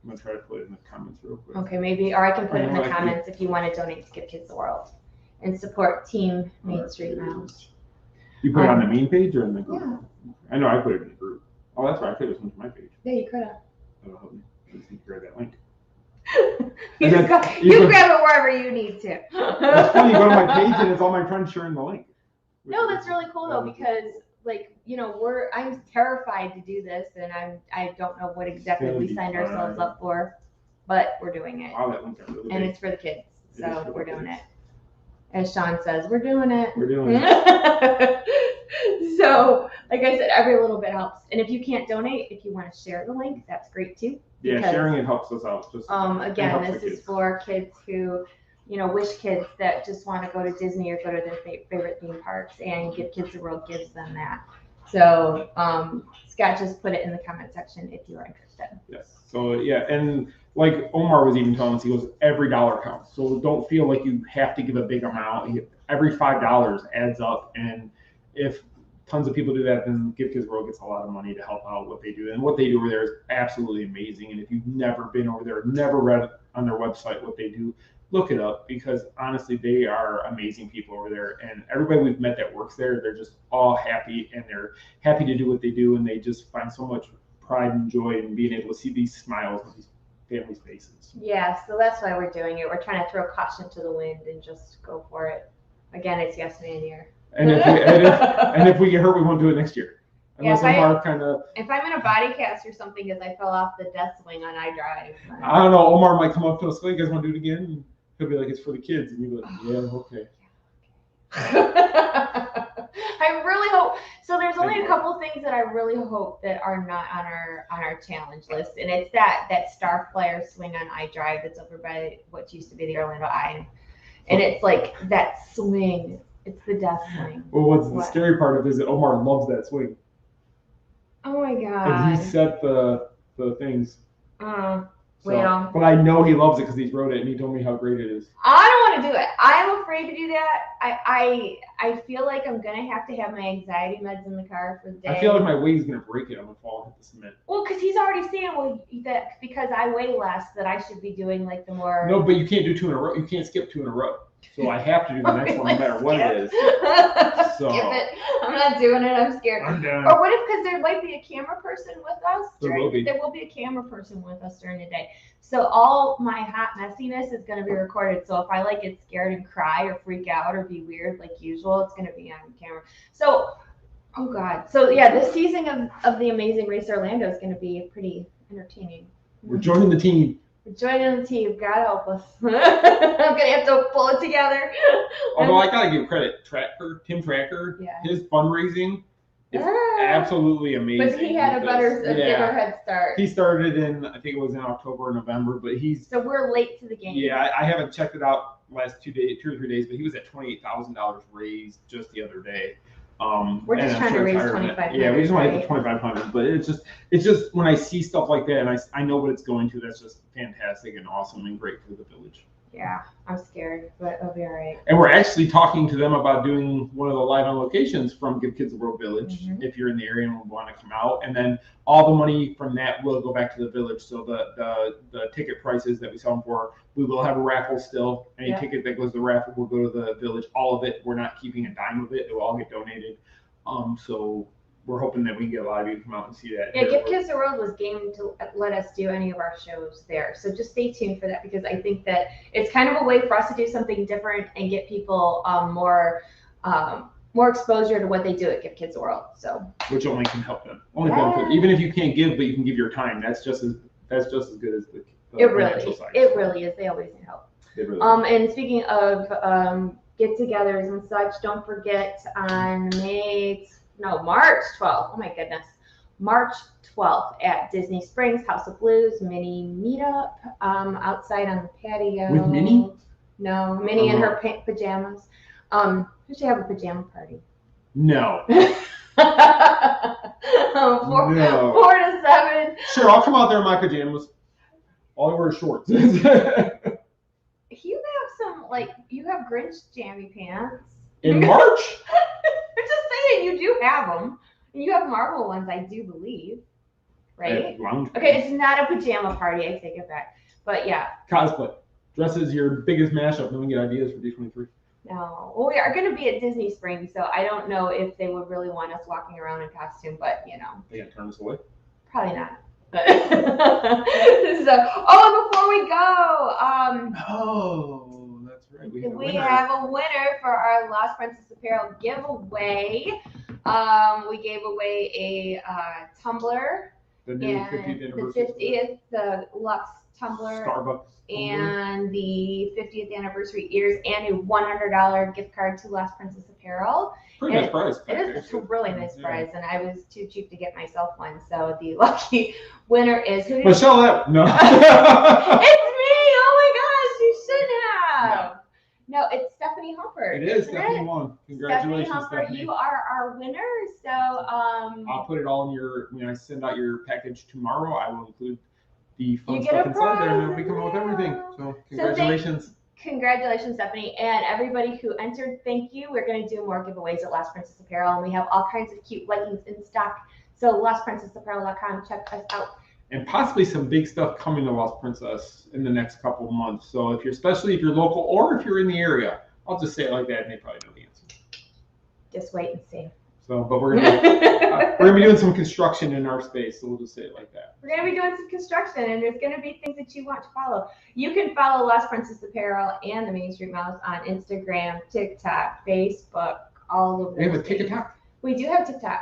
I'm going to try to put it in the comments real quick. Okay, maybe, or I can put it in the comments if you want to donate to Give Kids the World and support Team Main Street Mouse. You put it on the main page or in the group? Yeah. I know I put it in the group. Oh, that's right. I could have went to my page. Yeah, you could have. I just need to grab that link. you grab it wherever you need to. That's funny. You go to my page and it's all my friends sharing the link. No, that's really cool though, because I'm terrified to do this, and I don't know what exactly we signed ourselves up for, but we're doing it. Wow, that link's really and big. It's for the kids, so we're doing it. As Sean says, we're doing it. We're doing it. So, like I said, every little bit helps. And if you can't donate, if you want to share the link, that's great too. Yeah, sharing it helps us out. Just again, this is for kids who, wish kids that just want to go to Disney or go to their favorite theme parks, and Give Kids the World gives them that. So Scott just put it in the comment section if you are interested. Yes. So yeah, and like Omar was even telling us, he goes, every dollar counts. So don't feel like you have to give a big amount. Every $5 adds up, and if tons of people do that, then Give Kids World gets a lot of money to help out what they do. And what they do over there is absolutely amazing. And if you've never been over there, never read on their website what they do, look it up, because honestly, they are amazing people over there. And everybody we've met that works there, they're just all happy, and they're happy to do what they do. And they just find so much pride and joy in being able to see these smiles on these families' faces. Yeah, so that's why we're doing it. We're trying to throw caution to the wind and just go for it. Again, it's yes man year. And if we get hurt, we won't do it next year. Unless Omar if I'm in a body cast or something because I fell off the death swing on iDrive. I don't know. Omar might come up to us. You guys want to do it again? And he'll be like, it's for the kids. And you'll be like, yeah, okay. I really hope. So there's only a couple things that I really hope that are not on our challenge list, and it's that Star Flyer swing on iDrive that's over by what used to be the Orlando Eye, and it's like that swing. It's the death swing. Well, what's the scary part of it is that Omar loves that swing. Oh my God. And he set the things. Well. But I know he loves it because he's wrote it and he told me how great it is. I don't want to do it. I'm afraid to do that. I feel like I'm gonna have to have my anxiety meds in the car for the day. I feel like my weight's gonna break it. I'm gonna fall and hit the cement. Well, because he's already saying that because I weigh less that I should be doing like the more. No, but you can't do 2 in a row. You can't skip 2 in a row. So I have to do the next one no matter what it is. So skip it. I'm not doing it. I'm scared. I'm done. Or what if, because there might be a camera person with us. There will be a camera person with us during the day. So all my hot messiness is going to be recorded. So if I like get scared and cry or freak out or be weird like usual, it's going to be on camera. So, oh God. So yeah, this season of The Amazing Race Orlando is going to be pretty entertaining. We're joining the team. We're joining the team. God help us. I'm going to have to pull it together. Although I got to give credit, Tim Tracker, his fundraising is absolutely amazing. But he had a bigger head start. He started in, I think it was in October or November, but So we're late to the game. Yeah, I haven't checked it out last 2 or 3 days, but he was at $28,000 raised just the other day. We're just trying to raise $2,500. Yeah, we just want to hit the $2,500. But it's just when I see stuff like that and I know what it's going to, that's just fantastic and awesome and great for the village. Yeah, I'm scared, but it'll be all right. And we're actually talking to them about doing one of the live on locations from Give Kids the World Village, if you're in the area and want to come out. And then all the money from that will go back to the village. So the ticket prices that we sell them for, we will have a raffle still. Any ticket that goes to the raffle will go to the village. All of it, we're not keeping a dime of it. It will all get donated. So we're hoping that we can get a lot of you to come out and see that. Yeah, Give Kids the World was game to let us do any of our shows there. So just stay tuned for that, because I think that it's kind of a way for us to do something different and get people more exposure to what they do at Give Kids the World. So which only can help them. Even if you can't give, but you can give your time. That's just as good as the financial side. It really is. They always need help. It really and speaking of get-togethers and such, don't forget on March 12th. Oh my goodness. March 12th at Disney Springs House of Blues mini meetup outside on the patio. With Minnie? No, Minnie in her pajamas. We should have a pajama party. No. 4 to 7. Sure, I'll come out there in my pajamas. All I wear is shorts. You have you have Grinch jammy pants. In March? I'm just saying, you do have them. You have Marvel ones, I do believe. Right? Okay, it's not a pajama party. I take it back. But yeah. Cosplay. Dress is your biggest mashup. Then we get ideas for D23. No. Well, we are going to be at Disney Springs, so I don't know if they would really want us walking around in costume, but you know. They got to turn us away? Probably not. And before we go, that's right. We have a winner for our Lost Princess Apparel giveaway. We gave away a tumbler. The new 50th anniversary. The Lux tumbler. Starbucks. And the 50th anniversary ears and a $100 gift card to Lost Princess Apparel. Pretty nice prize. It is a really nice prize, and I was too cheap to get myself one. So the lucky winner is Michelle. No. It's me! Oh my gosh, you should have. No, it's Stephanie Humphrey. It is. Stephanie won. Congratulations, Stephanie. You are our winner. So I'll put it all in when I send out your package tomorrow. I will include the fun you stuff inside there, and then we come up with everything. So congratulations. Congratulations, Stephanie, and everybody who entered. Thank you. We're going to do more giveaways at Lost Princess Apparel, and we have all kinds of cute leggings in stock. So lostprincessapparel.com. Check us out. And possibly some big stuff coming to Lost Princess in the next couple of months. So especially if you're local or if you're in the area, I'll just say it like that, and they probably know the answer. Just wait and see. So, but we're gonna be doing some construction in our space, so we'll just say it like that. We're gonna be doing some construction, and there's gonna be things that you want to follow. You can follow Lost Princess Apparel and the Main Street Mouse on Instagram, TikTok, Facebook, all over. We have a TikTok. We do have TikTok.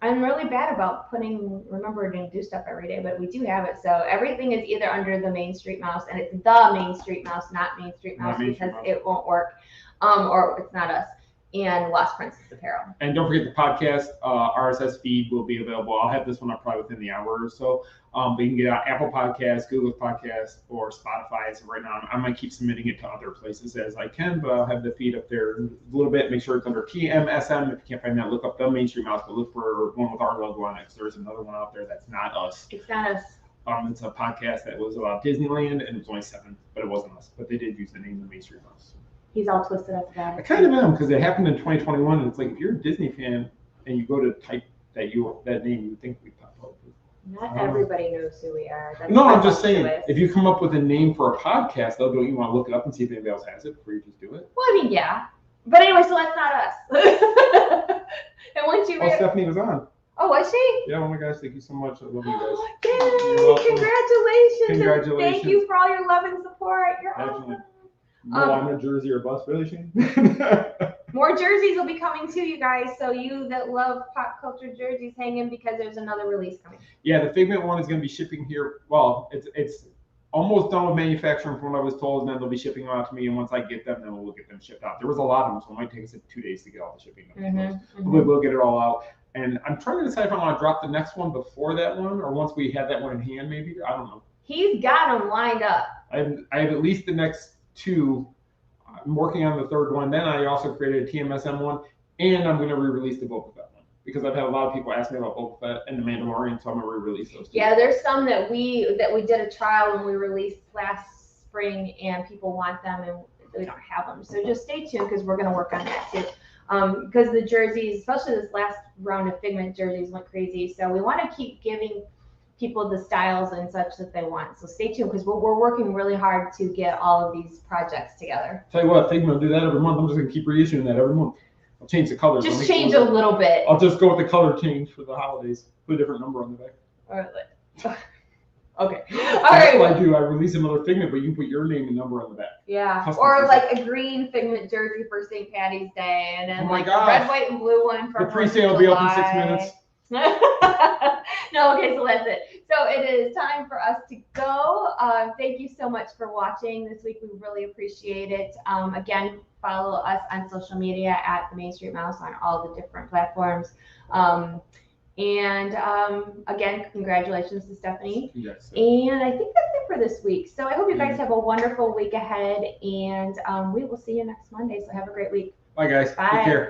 I'm really bad about remembering to do stuff every day, but we do have it. So everything is either under the Main Street Mouse, and it's the Main Street Mouse, not Main Street Mouse, because it won't work, or it's not us. And Lost Princess Apparel. And don't forget the podcast RSS feed will be available. I'll have this one up probably within the hour or so. But you can get it on Apple Podcasts, Google Podcasts, or Spotify. So right now I might keep submitting it to other places as I can, but I'll have the feed up there a little bit. Make sure it's under TMSM. If you can't find that, look up the Main Street Mouse, but look for one with our logo on it. There's another one out there that's not us. It's not us. It's a podcast that was about Disneyland, and it was only 7, but it wasn't us. But they did use the name of the Main Street Mouse. He's all twisted up about it. I kind of am, because it happened in 2021, and it's like if you're a Disney fan and you go to type that name, you would think we pop up. Not everybody knows who we are. That's no, I'm just saying, us. if you come up with a name for a podcast, though, don't you want to look it up and see if anybody else has it before you just do it? Well, I mean, yeah. But anyway, so that's not us. And once you... Oh, Stephanie was on. Oh, was she? Yeah, oh my gosh, thank you so much. I love you guys. Yay! Congratulations. Congratulations. And thank you for all your love and support. You're awesome. Well, I'm a jersey or bust, really, Shane? More jerseys will be coming too, you guys. So you that love pop culture jerseys, hang in because there's another release coming. Yeah, the Figment one is going to be shipping here. Well, it's almost done with manufacturing from what I was told, and then they'll be shipping them out to me. And once I get them, then we'll get them shipped out. There was a lot of them, so it might take us 2 days to get all the shipping. We'll get it all out. And I'm trying to decide if I want to drop the next one before that one, or once we have that one in hand, maybe. I don't know. He's got them lined up. I have at least the next 2. I'm working on the 3rd one. Then I also created a TMSM one, and I'm going to re-release the Boba Fett one because I've had a lot of people ask me about Boba Fett and the Mandalorian, so I'm going to re-release those 2. Yeah, there's some that we did a trial when we released last spring, and people want them, and we don't have them. So just stay tuned because we're going to work on that too. Because the jerseys, especially this last round of Figment jerseys, went crazy. So we want to keep giving people the styles and such that they want. So stay tuned because we're working really hard to get all of these projects together. Tell you what, Figment will do that every month. I'm just going to keep reissuing that every month. I'll change the colors. Just change a little bit. I'll just go with the color change for the holidays. Put a different number on the back. All right. Okay. All That's right. what I do. I release another Figment, but you put your name and number on the back. Yeah. Custom or design. like a green Figment jersey for St. Patty's Day, and then like a red, white, and blue one for the pre-sale will be up in 6 minutes. No, okay, so that's it. So it is time for us to go. Thank you so much for watching this week. We really appreciate it. Again, follow us on social media at the Main Street Mouse on all the different platforms. Again, congratulations to Stephanie. Yes. And I think that's it for this week. So I hope you guys have a wonderful week ahead, and we will see you next Monday. So have a great week. Bye, guys. Bye. Take care.